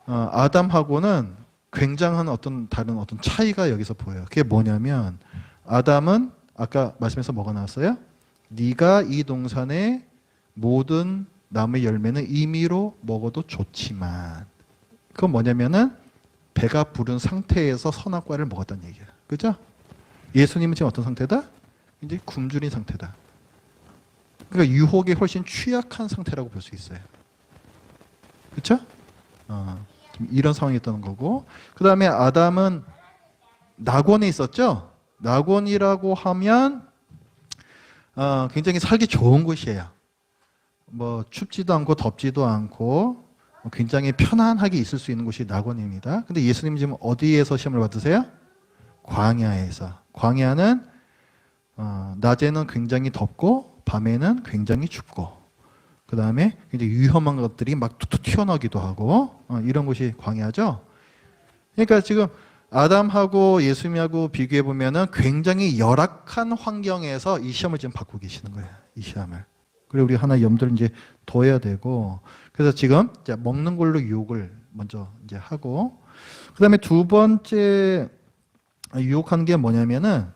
아담하고는 굉장한 다른 차이가 여기서 보여요. 그게 뭐냐면 아담은 아까 말씀에서 뭐가 나왔어요? 네가 이 동산의 모든 나무의 열매는 임의로 먹어도 좋지만, 그건 뭐냐면은 배가 부른 상태에서 선악과를 먹었다는 얘기야. 그죠? 예수님은 지금 어떤 상태다? 이제 굶주린 상태다. 그러니까 유혹에 훨씬 취약한 상태라고 볼 수 있어요. 그렇죠? 이런 상황이었던 거고, 그 다음에 아담은 낙원에 있었죠. 낙원이라고 하면 굉장히 살기 좋은 곳이에요. 뭐 춥지도 않고 덥지도 않고 굉장히 편안하게 있을 수 있는 곳이 낙원입니다. 근데 예수님 지금 어디에서 시험을 받으세요? 광야에서. 광야는 낮에는 굉장히 덥고 밤에는 굉장히 춥고, 그 다음에 굉장히 위험한 것들이 막 툭툭 튀어나오기도 하고, 이런 곳이 광야죠. 그러니까 지금 아담하고 예수님하고 비교해 보면은 굉장히 열악한 환경에서 이 시험을 지금 받고 계시는 거예요. 이 시험을. 그리고 우리 하나 염두를 이제 둬야 되고, 그래서 지금 이제 먹는 걸로 유혹을 먼저 이제 하고, 그 다음에 두 번째 유혹하는 게 뭐냐면은,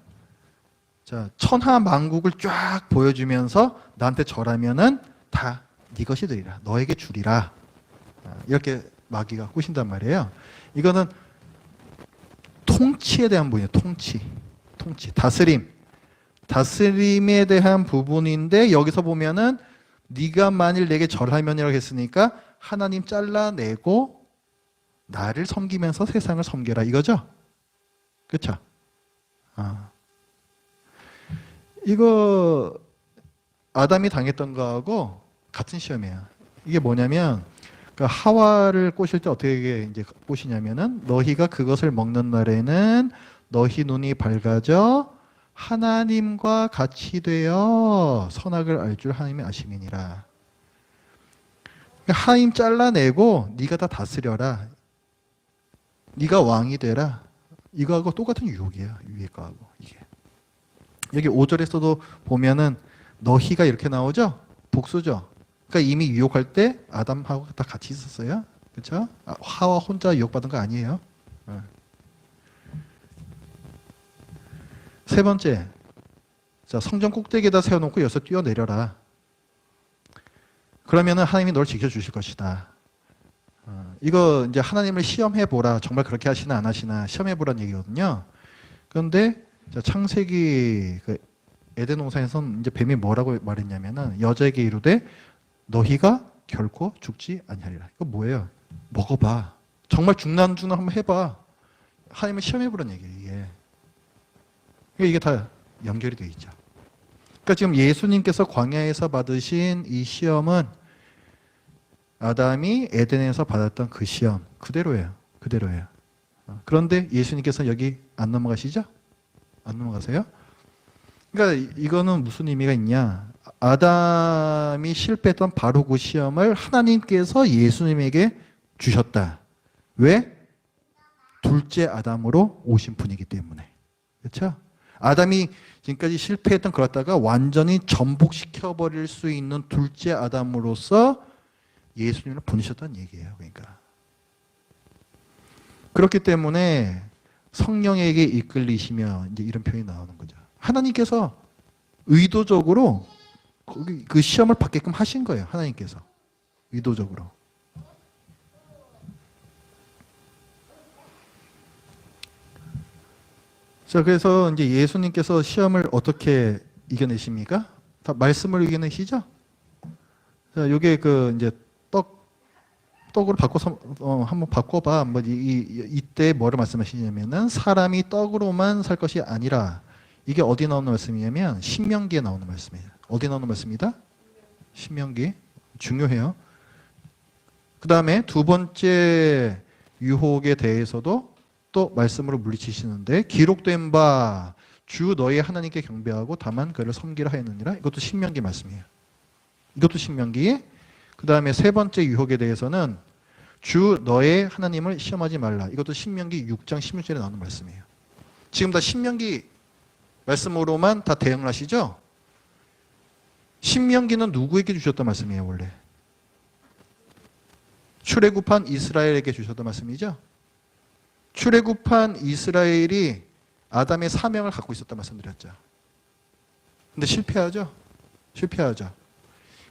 자, 천하만국을 쫙 보여주면서 나한테 절하면은 다 네 것이 되리라. 너에게 주리라. 이렇게 마귀가 꾸신단 말이에요. 이거는 통치에 대한 부분이에요. 통치. 다스림에 대한 부분인데, 여기서 보면은 네가 만일 내게 절하면이라고 했으니까 하나님 잘라내고 나를 섬기면서 세상을 섬겨라 이거죠? 그렇죠? 이거 아담이 당했던 거하고 같은 시험이에요. 이게 뭐냐면 그 하와를 꼬실 때 어떻게 이제 꼬시냐면은 너희가 그것을 먹는 날에는 너희 눈이 밝아져 하나님과 같이 되어 선악을 알 줄 하나님이 아심이니라. 하나님 잘라내고 네가 다 다스려라. 네가 왕이 되라. 이거하고 똑같은 유혹이에요. 위에 거하고 이게. 여기 5절에서도 보면은 너희가 이렇게 나오죠? 복수죠. 그러니까 이미 유혹할 때 아담하고 다 같이 있었어요. 그렇죠? 하와 혼자 유혹받은 거 아니에요. 세 번째, 자, 성전 꼭대기에다 세워놓고 여기서 뛰어내려라. 그러면은 하나님이 널 지켜주실 것이다. 이거 이제 하나님을 시험해보라. 정말 그렇게 하시나 안 하시나 시험해보라는 얘기거든요. 그런데 자, 창세기 그 에덴 동산에서는 이제 뱀이 뭐라고 말했냐면은 여자에게 이르되 너희가 결코 죽지 아니하리라. 이거 뭐예요? 먹어봐. 정말 죽나 안 죽나 한번 해봐. 하나님을 시험해보라는 얘기예요. 이게 다 연결이 돼 있죠. 그러니까 지금 예수님께서 광야에서 받으신 이 시험은 아담이 에덴에서 받았던 그 시험 그대로예요. 그런데 예수님께서 여기 안 넘어가시죠? 안 넘어가세요? 그러니까 이거는 무슨 의미가 있냐? 아담이 실패했던 바로 그 시험을 하나님께서 예수님에게 주셨다. 왜? 둘째 아담으로 오신 분이기 때문에. 그렇죠? 아담이 지금까지 실패했던 그렇다가 완전히 전복시켜버릴 수 있는 둘째 아담으로서 예수님을 보내셨다는 얘기예요. 그러니까. 그렇기 때문에 성령에게 이끌리시며 이제 이런 표현이 나오는 거죠. 하나님께서 의도적으로 그 시험을 받게끔 하신 거예요. 하나님께서. 의도적으로. 자, 그래서 이제 예수님께서 시험을 어떻게 이겨내십니까? 다 말씀을 이겨내시죠? 자, 요게 그 이제 떡으로 바꿔서 한번 바꿔봐. 뭐 이때 뭐를 말씀하시냐면은 사람이 떡으로만 살 것이 아니라, 이게 어디 나오는 말씀이냐면 신명기에 나오는 말씀이에요. 어디 나오는 말씀이다? 신명기. 중요해요. 그 다음에 두 번째 유혹에 대해서도 또 말씀으로 물리치시는데, 기록된 바 주 너희 하나님께 경배하고 다만 그를 섬기라 하였느니라. 이것도 신명기 말씀이에요. 이것도 신명기. 그 다음에 세 번째 유혹에 대해서는 주 너의 하나님을 시험하지 말라. 이것도 신명기 6장 16절에 나오는 말씀이에요. 지금 다 신명기 말씀으로만 다 대응을 하시죠? 신명기는 누구에게 주셨단 말씀이에요, 원래? 출애굽한 이스라엘에게 주셨단 말씀이죠. 출애굽한 이스라엘이 아담의 사명을 갖고 있었단 말씀드렸죠. 근데 실패하죠. 실패하죠.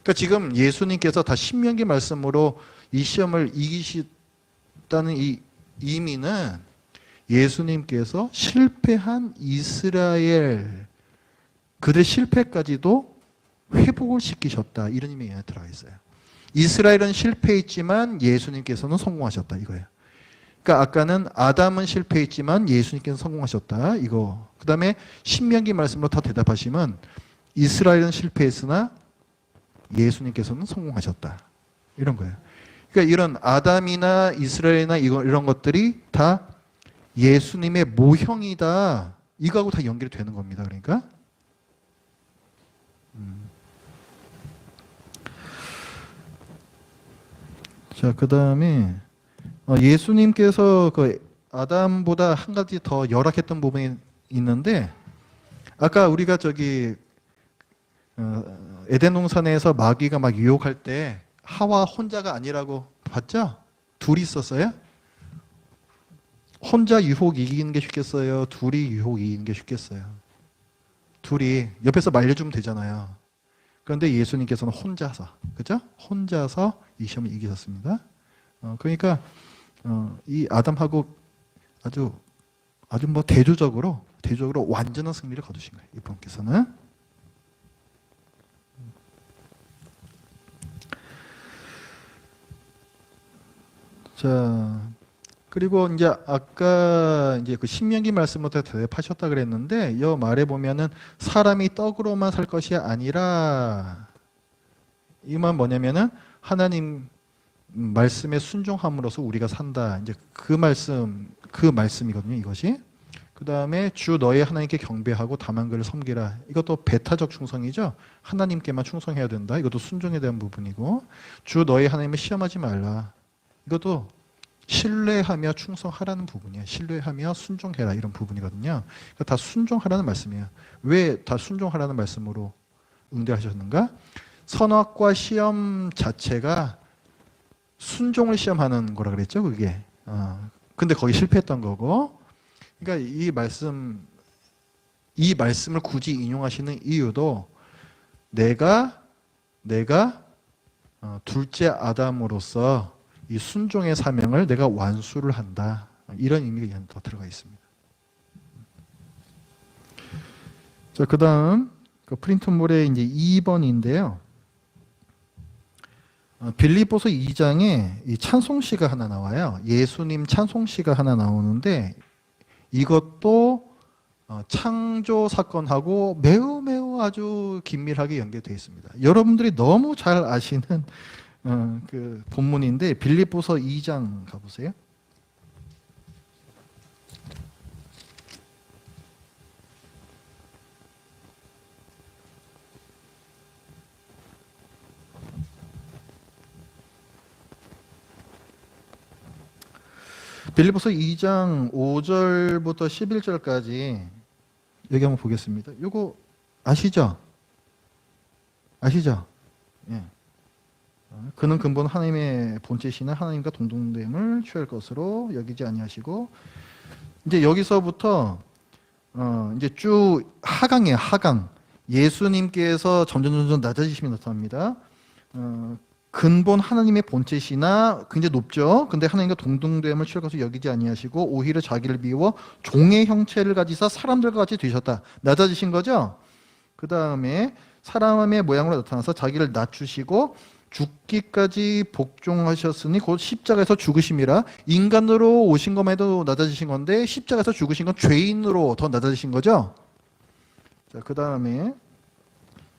그러니까 지금 예수님께서 다 신명기 말씀으로 이 시험을 이기셨다는 이 의미는 예수님께서 실패한 이스라엘 그들의 실패까지도 회복을 시키셨다. 이런 의미가 들어가 있어요. 이스라엘은 실패했지만 예수님께서는 성공하셨다. 이거예요. 그러니까 아까는 아담은 실패했지만 예수님께서 성공하셨다. 이거. 그 다음에 신명기 말씀으로 다 대답하시면 이스라엘은 실패했으나 예수님께서는 성공하셨다. 이런 거예요. 그러니까 이런 아담이나 이스라엘이나 이런 것들이 다 예수님의 모형이다. 이거하고 다 연결이 되는 겁니다. 그러니까. 자, 그 다음에 예수님께서 그 아담보다 한 가지 더 열악했던 부분이 있는데 아까 우리가 저기 에덴 동산에서 마귀가 막 유혹할 때 하와 혼자가 아니라고 봤죠? 둘이 있었어요? 혼자 유혹 이기는 게 쉽겠어요? 둘이 유혹 이기는 게 쉽겠어요? 둘이 옆에서 말려주면 되잖아요. 그런데 예수님께서는 혼자서, 그죠? 혼자서 이 시험을 이기셨습니다. 그러니까 이 아담하고 아주 뭐 대조적으로 완전한 승리를 거두신 거예요. 이분께서는. 자, 그리고 이제 아까 이제 그 신명기 말씀부터 대답하셨다 그랬는데 이 말에 보면은 사람이 떡으로만 살 것이 아니라 이만 뭐냐면은 하나님 말씀에 순종함으로써 우리가 산다. 이제 그 말씀이거든요. 이것이. 그 다음에 주 너의 하나님께 경배하고 다만 그를 섬기라. 이것도 배타적 충성이죠. 하나님께만 충성해야 된다. 이것도 순종에 대한 부분이고 주 너의 하나님을 시험하지 말라. 이것도 신뢰하며 충성하라는 부분이에요. 신뢰하며 순종해라 이런 부분이거든요. 그러니까 다 순종하라는 말씀이에요. 왜 다 순종하라는 말씀으로 응대하셨는가? 선악과 시험 자체가 순종을 시험하는 거라 그랬죠, 그게. 근데 거기 실패했던 거고. 그러니까 이 말씀을 굳이 인용하시는 이유도 내가 둘째 아담으로서 이 순종의 사명을 내가 완수를 한다. 이런 의미가 더 들어가 있습니다. 자, 그 다음 그 프린트물에 이제 2번인데요. 빌립보서 2장에 이 찬송시가 하나 나와요. 예수님 찬송시가 하나 나오는데 이것도 창조 사건하고 매우 아주 긴밀하게 연결되어 있습니다. 여러분들이 너무 잘 아시는 그 본문인데 빌립보서 2장 가보세요. 빌립보서 2장 5절부터 11절까지 여기 한번 보겠습니다. 이거 아시죠? 예. 그는 근본 하나님의 본체시나 하나님과 동등됨을 취할 것으로 여기지 아니하시고 이제 여기서부터 이제 쭉 하강이에요. 하강. 예수님께서 점점 낮아지심이 나타납니다. 근본 하나님의 본체시나 굉장히 높죠. 근데 하나님과 동등됨을 취할 것을 여기지 아니하시고 오히려 자기를 비워 종의 형체를 가지사 사람들과 같이 되셨다. 낮아지신 거죠. 그 다음에 사람의 모양으로 나타나서 자기를 낮추시고 죽기까지 복종하셨으니 곧 십자가에서 죽으심이라. 인간으로 오신 것만 해도 낮아지신 건데 십자가에서 죽으신 건 죄인으로 더 낮아지신 거죠. 자, 그 다음에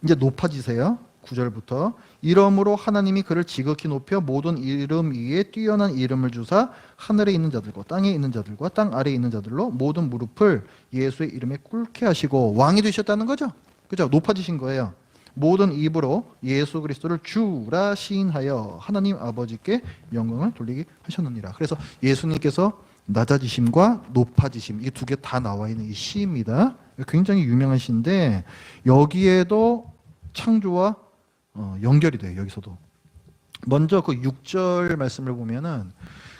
이제 높아지세요. 9절부터 이러므로 하나님이 그를 지극히 높여 모든 이름 위에 뛰어난 이름을 주사 하늘에 있는 자들과 땅에 있는 자들과 땅 아래에 있는 자들로 모든 무릎을 예수의 이름에 꿇게 하시고 왕이 되셨다는 거죠. 그죠? 높아지신 거예요. 모든 입으로 예수 그리스도를 주라 시인하여 하나님 아버지께 영광을 돌리게 하셨느니라. 그래서 예수님께서 낮아지심과 높아지심 이 두 개 다 나와 있는 이 시입니다. 굉장히 유명한 시인데 여기에도 창조와 연결이 돼요. 여기서도. 먼저 그 6절 말씀을 보면은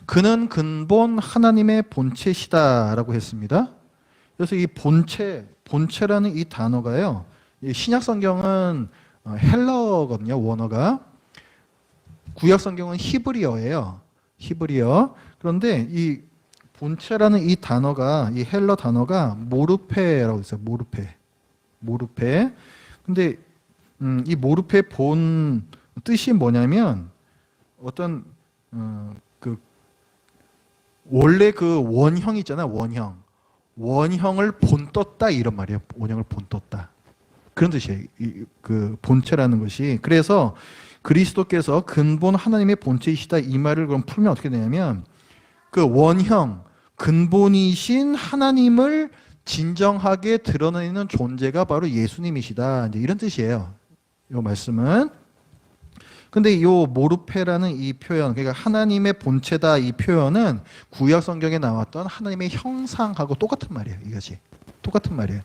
그는 근본 하나님의 본체시다라고 했습니다. 그래서 이 본체라는 이 단어가요. 이 신약 성경은 헬라어거든요. 원어가. 구약 성경은 히브리어예요. 히브리어. 그런데 이 본체라는 이 단어가 이 헬러 단어가 모르페라고 있어요. 모르페. 근데 이 모르페 본 뜻이 뭐냐면 어떤 그 원래 그 원형 있잖아요. 원형을 본떴다 이런 말이에요. 원형을 본떴다. 그런 뜻이에요. 그 본체라는 것이. 그래서 그리스도께서 근본 하나님의 본체이시다 이 말을 그럼 풀면 어떻게 되냐면 그 원형 근본이신 하나님을 진정하게 드러내는 존재가 바로 예수님이시다. 이제 이런 뜻이에요. 이 말씀은. 근데 이 모르페라는 이 표현, 그러니까 하나님의 본체다 이 표현은 구약 성경에 나왔던 하나님의 형상하고 똑같은 말이에요. 이것이 똑같은 말이에요.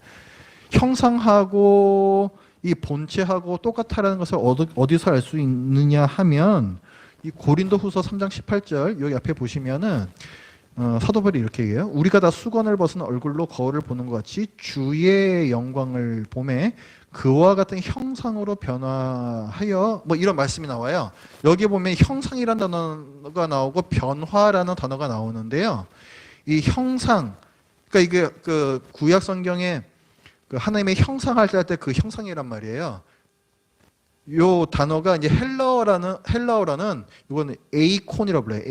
형상하고 이 본체하고 똑같다라는 것을 어디서 알 수 있느냐 하면 이 고린도후서 3장 18절 여기 앞에 보시면은 사도 바울이 이렇게 얘기해요. 우리가 다 수건을 벗은 얼굴로 거울을 보는 것 같이 주의 영광을 보매 그와 같은 형상으로 변화하여 뭐 이런 말씀이 나와요. 여기 보면 형상이라는 단어가 나오고 변화라는 단어가 나오는데요. 이 형상, 그러니까 이게 그 구약 성경에 그 하나님의 형상할 때 그 형상이란 말이에요. 요 단어가 이제 헬라어라는 이거는 에이콘이라고 불러요.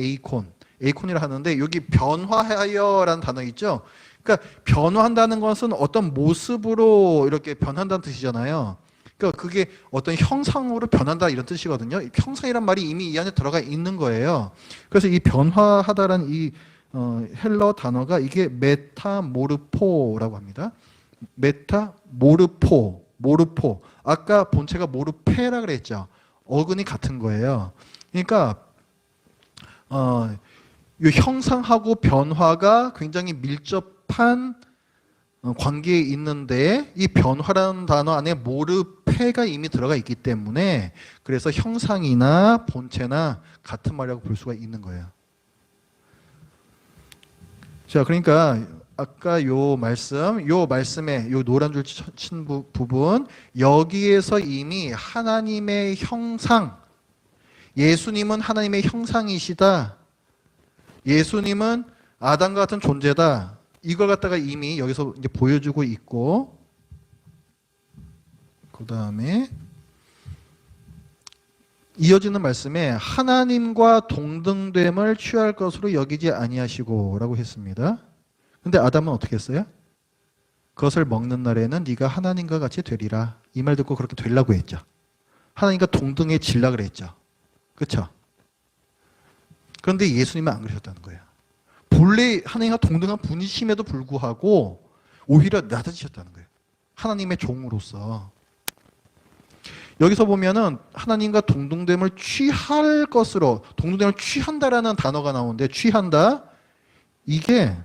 에이콘이라 하는데 여기 변화하여라는 단어 있죠. 그러니까 변화한다는 것은 어떤 모습으로 이렇게 변한다는 뜻이잖아요. 그러니까 그게 어떤 형상으로 변한다 이런 뜻이거든요. 형상이란 말이 이미 이 안에 들어가 있는 거예요. 그래서 이 변화하다라는 이 헬러 단어가 이게 메타모르포라고 합니다. 메타모르포. 아까 본체가 모르페라 그랬죠. 어근이 같은 거예요. 그러니까 이 형상하고 변화가 굉장히 밀접한 관계에 있는데 이 변화라는 단어 안에 모르페가 이미 들어가 있기 때문에 그래서 형상이나 본체나 같은 말이라고 볼 수가 있는 거예요. 자, 그러니까 아까 요 말씀에 요 노란 줄 친 부분 여기에서 이미 하나님의 형상, 예수님은 하나님의 형상이시다. 예수님은 아담과 같은 존재다. 이걸 갖다가 이미 여기서 이제 보여주고 있고, 그 다음에 이어지는 말씀에 하나님과 동등됨을 취할 것으로 여기지 아니하시고라고 했습니다. 근데 아담은 어떻게 했어요? 그것을 먹는 날에는 네가 하나님과 같이 되리라. 이 말 듣고 그렇게 되려고 했죠. 하나님과 동등해지려 그랬죠. 그렇죠? 그런데 예수님은 안 그러셨다는 거예요. 본래 하나님과 동등한 분이심에도 불구하고 오히려 낮아지셨다는 거예요. 하나님의 종으로서. 여기서 보면은 하나님과 동등됨을 취할 것으로 동등됨을 취한다라는 단어가 나오는데 취한다. 이게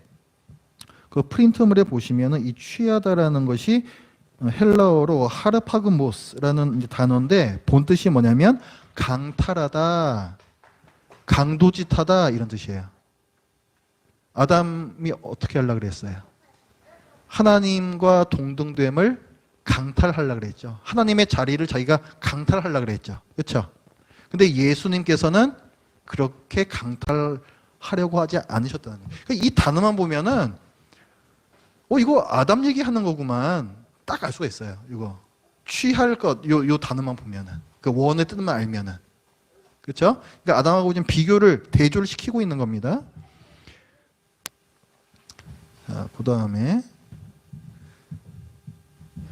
그 프린트물에 보시면은 이 취하다라는 것이 헬라어로 하르파그모스라는 단어인데 본 뜻이 뭐냐면 강탈하다, 강도짓하다 이런 뜻이에요. 아담이 어떻게 하려고 그랬어요? 하나님과 동등됨을 강탈하려고 그랬죠. 하나님의 자리를 자기가 강탈하려고 그랬죠. 그렇죠? 근데 예수님께서는 그렇게 강탈하려고 하지 않으셨다는 거예요. 그러니까 이 단어만 보면은 이거 아담 얘기하는 거구만. 딱 알 수가 있어요. 이거 취할 것, 요 단어만 보면은 그 원의 뜻만 알면은 그렇죠? 그러니까 아담하고 지금 대조를 시키고 있는 겁니다. 자, 그 다음에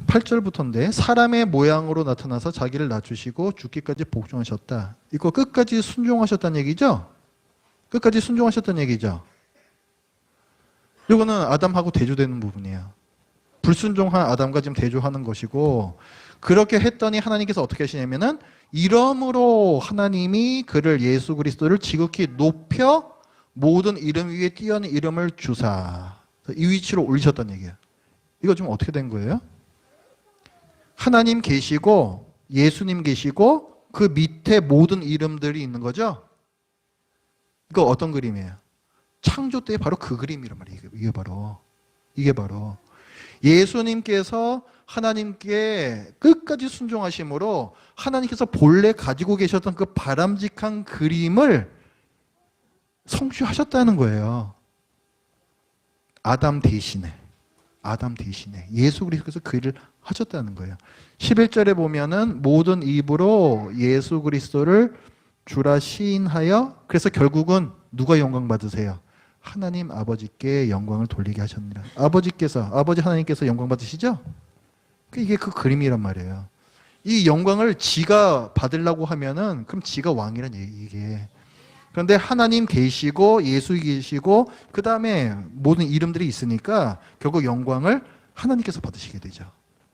8절부터인데 사람의 모양으로 나타나서 자기를 낮추시고 죽기까지 복종하셨다. 이거 끝까지 순종하셨다는 얘기죠? 끝까지 순종하셨다는 얘기죠? 이거는 아담하고 대조되는 부분이에요. 불순종한 아담과 지금 대조하는 것이고 그렇게 했더니 하나님께서 어떻게 하시냐면은 이러므로 하나님이 그를 예수 그리스도를 지극히 높여 모든 이름 위에 띄어는 이름을 주사 이 위치로 올리셨다는 얘기예요. 이거 좀 어떻게 된 거예요? 하나님 계시고 예수님 계시고 그 밑에 모든 이름들이 있는 거죠. 이거 어떤 그림이에요? 창조 때 바로 그 그림이란 말이에요. 이게 바로 예수님께서 하나님께 끝까지 순종하심으로 하나님께서 본래 가지고 계셨던 그 바람직한 그림을 성취하셨다는 거예요. 아담 대신에 예수 그리스도께서 그 일을 하셨다는 거예요. 11절에 보면은 모든 입으로 예수 그리스도를 주라 시인하여, 그래서 결국은 누가 영광 받으세요? 하나님 아버지께 영광을 돌리게 하셨느니라. 아버지 하나님께서 영광 받으시죠? 이게 그 그림이란 말이에요. 이 영광을 지가 받으려고 하면은 그럼 지가 왕이란 얘기게. 그런데 하나님 계시고 예수 계시고 그 다음에 모든 이름들이 있으니까 결국 영광을 하나님께서 받으시게 되죠.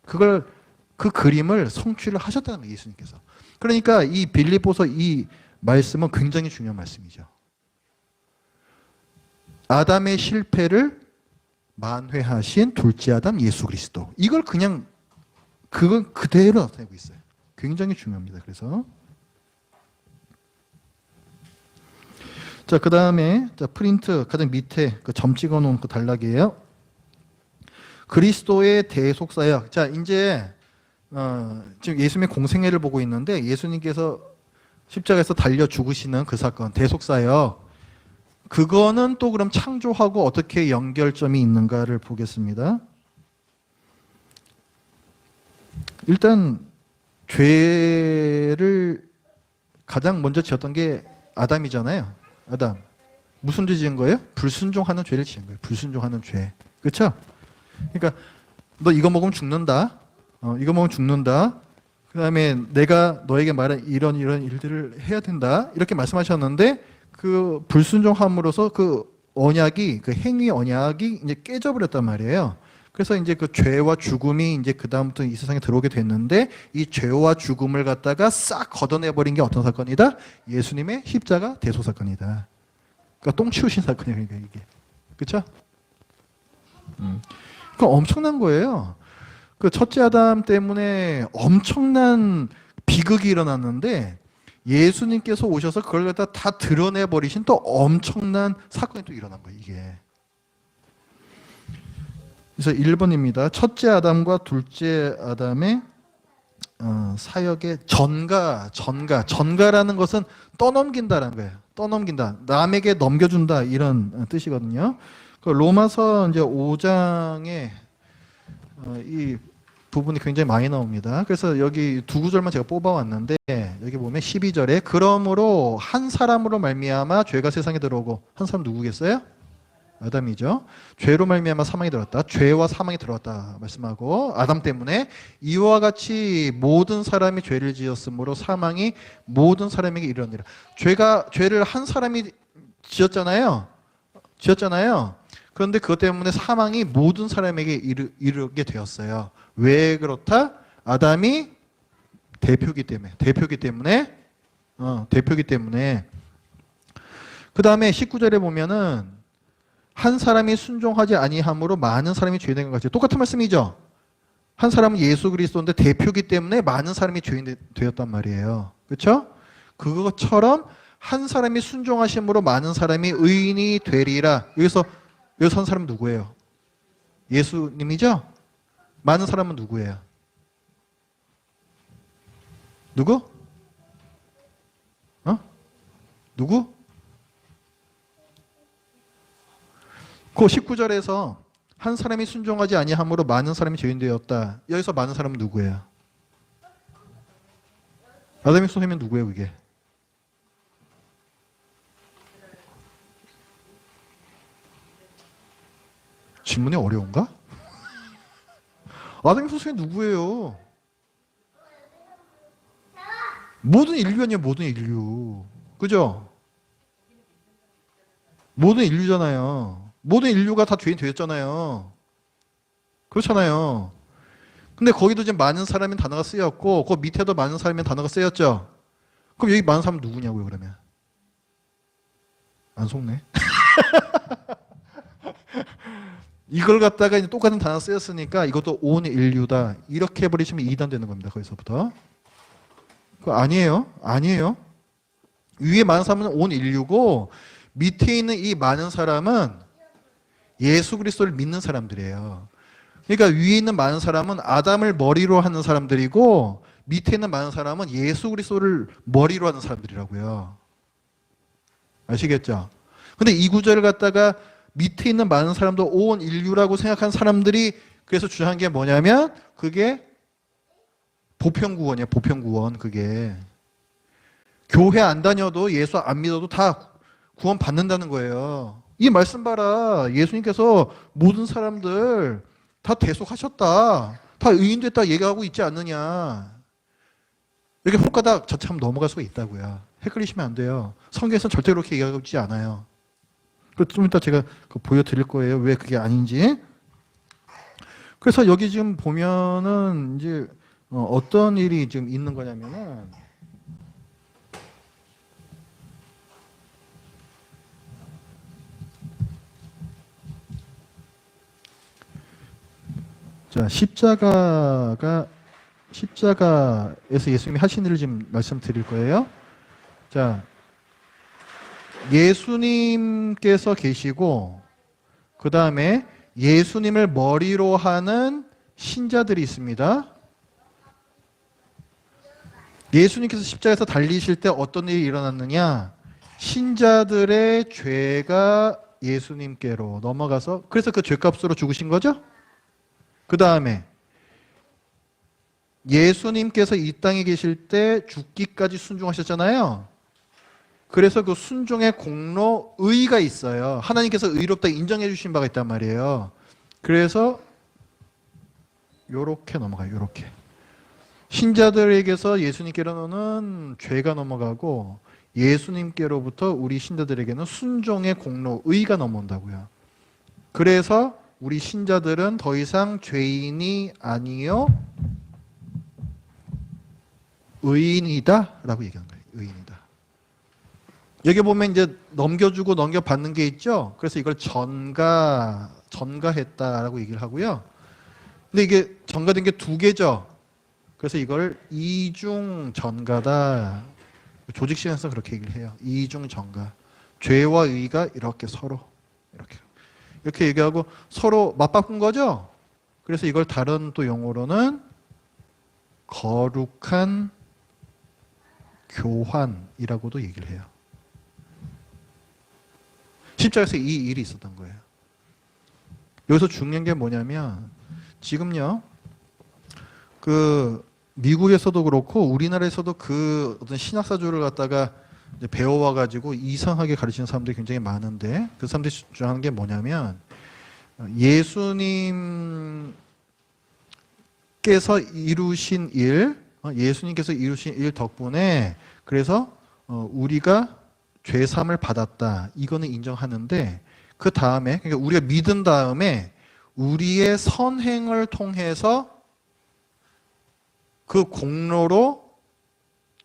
그 그림을 성취를 하셨다는 거예요, 예수님께서. 그러니까 이 빌립보서 이 말씀은 굉장히 중요한 말씀이죠. 아담의 실패를 만회하신 둘째 아담 예수 그리스도. 이걸 그걸 그대로 나타내고 있어요. 굉장히 중요합니다. 그래서 자, 그 다음에 프린트 가장 밑에 그 점 찍어 놓은 그 단락이에요. 그리스도의 대속사역. 자, 이제 지금 예수님의 공생애를 보고 있는데 예수님께서 십자가에서 달려 죽으시는 그 사건, 대속사역. 그거는 또 그럼 창조하고 어떻게 연결점이 있는가를 보겠습니다. 일단 죄를 가장 먼저 지었던 게 아담이잖아요. 아담. 무슨 죄 지은 거예요? 불순종하는 죄를 지은 거예요. 불순종하는 죄. 그렇죠? 그러니까 너 이거 먹으면 죽는다. 이거 먹으면 죽는다. 그 다음에 내가 너에게 말한 이런 일들을 해야 된다. 이렇게 말씀하셨는데 그 불순종함으로써 그 언약이, 그 행위 언약이 이제 깨져버렸단 말이에요. 그래서 이제 그 죄와 죽음이 이제 그다음부터 이 세상에 들어오게 됐는데 이 죄와 죽음을 갖다가 싹 걷어내버린 게 어떤 사건이다? 예수님의 십자가 대속 사건이다. 그러니까 똥 치우신 사건이에요, 이게. 그렇죠? 그 엄청난 거예요. 그 첫째 아담 때문에 엄청난 비극이 일어났는데 예수님께서 오셔서 그걸 갖다 다 드러내버리신 또 엄청난 사건이 또 일어난 거예요, 이게. 그래서 1번입니다. 첫째 아담과 둘째 아담의 사역의 전가라는 것은 떠넘긴다라는 거예요. 떠넘긴다. 남에게 넘겨준다. 이런 뜻이거든요. 그 로마서 이제 5장에 이 부분이 굉장히 많이 나옵니다. 그래서 여기 두 구절만 제가 뽑아왔는데 여기 보면 12절에 그러므로 한 사람으로 말미암아 죄가 세상에 들어오고, 한 사람 누구겠어요? 아담이죠. 죄로 말미암아 사망이 들어왔다. 죄와 사망이 들어왔다 말씀하고, 아담 때문에 이와 같이 모든 사람이 죄를 지었으므로 사망이 모든 사람에게 이르느니라. 죄를 한 사람이 지었잖아요. 그런데 그것 때문에 사망이 모든 사람에게 이르게 되었어요. 왜 그렇다? 아담이 대표기 때문에. 그 다음에 19절에 보면은 한 사람이 순종하지 아니함으로 많은 사람이 죄인된 것 같아요. 똑같은 말씀이죠. 한 사람은 예수 그리스도인데 대표기 때문에 많은 사람이 죄인 되었단 말이에요. 그렇죠? 그것처럼 한 사람이 순종하심으로 많은 사람이 의인이 되리라. 여기서 한 사람은 누구예요? 예수님이죠? 많은 사람은 누구예요? 누구? 누구? 그 19절에서 한 사람이 순종하지 아니함으로 많은 사람이 죄인 되었다. 여기서 많은 사람은 누구예요? 아담이 선생님은 누구예요, 그게? 질문이 어려운가? 아담이 선생님 누구예요? 모든 인류 아니에요, 모든 인류. 그죠? 모든 인류잖아요. 모든 인류가 다 죄인 되었잖아요. 그렇잖아요. 근데 거기도 지금 많은 사람의 단어가 쓰였고 그 밑에도 많은 사람의 단어가 쓰였죠. 그럼 여기 많은 사람은 누구냐고요, 그러면? 안 속네. 이걸 갖다가 이제 똑같은 단어 쓰였으니까 이것도 온 인류다. 이렇게 해버리시면 2단 되는 겁니다. 거기서부터. 그거 아니에요. 아니에요. 위에 많은 사람은 온 인류고 밑에 있는 이 많은 사람은 예수 그리스도를 믿는 사람들이에요. 그러니까 위에 있는 많은 사람은 아담을 머리로 하는 사람들이고 밑에 있는 많은 사람은 예수 그리스도를 머리로 하는 사람들이라고요. 아시겠죠? 근데 이 구절을 갖다가 밑에 있는 많은 사람도 온 인류라고 생각한 사람들이 그래서 주장한 게 뭐냐면 그게 보편구원이에요. 보편구원. 그게 교회 안 다녀도 예수 안 믿어도 다 구원 받는다는 거예요. 이 말씀 봐라. 예수님께서 모든 사람들 다 대속하셨다. 다 의인됐다 얘기하고 있지 않느냐. 이렇게 홀가닥 저참 넘어갈 수가 있다고요. 헷갈리시면 안 돼요. 성경에서는 절대 그렇게 얘기하고 있지 않아요. 좀 이따 제가 보여드릴 거예요. 왜 그게 아닌지. 그래서 여기 지금 보면은 이제 어떤 일이 지금 있는 거냐면은 자, 십자가에서 예수님이 하신 일을 지금 말씀드릴 거예요. 자, 예수님께서 계시고 그 다음에 예수님을 머리로 하는 신자들이 있습니다. 예수님께서 십자가에서 달리실 때 어떤 일이 일어났느냐? 신자들의 죄가 예수님께로 넘어가서 그래서 그 죄값으로 죽으신 거죠? 그 다음에 예수님께서 이 땅에 계실 때 죽기까지 순종하셨잖아요. 그래서 그 순종의 공로 의가 있어요. 하나님께서 의롭다 인정해 주신 바가 있단 말이에요. 그래서 요렇게 넘어가요. 요렇게. 신자들에게서 예수님께로는 죄가 넘어가고 예수님께로부터 우리 신자들에게는 순종의 공로 의가 넘어온다고요. 그래서 우리 신자들은 더 이상 죄인이 아니요 의인이다 라고 얘기하는 거예요. 의인이다. 여기 보면 이제 넘겨주고 넘겨받는 게 있죠. 그래서 이걸 전가했다라고 얘기를 하고요. 근데 이게 전가된 게 두 개죠. 그래서 이걸 이중 전가다. 조직 시간에서 그렇게 얘기를 해요. 이중 전가. 죄와 의가 이렇게 서로 이렇게 얘기하고 서로 맞바꾼 거죠. 그래서 이걸 다른 또 용어로는 거룩한 교환이라고도 얘기를 해요. 십자가에서 이 일이 있었던 거예요. 여기서 중요한 게 뭐냐면 지금요 그 미국에서도 그렇고 우리나라에서도 그 어떤 신학사조를 갖다가 이제 배워와 가지고 이상하게 가르치는 사람들이 굉장히 많은데 그 사람들이 주장하는 게 뭐냐면 예수님께서 이루신 일 덕분에 그래서 우리가 죄사함을 받았다. 이거는 인정하는데 그 다음에 그러니까 우리가 믿은 다음에 우리의 선행을 통해서 그 공로로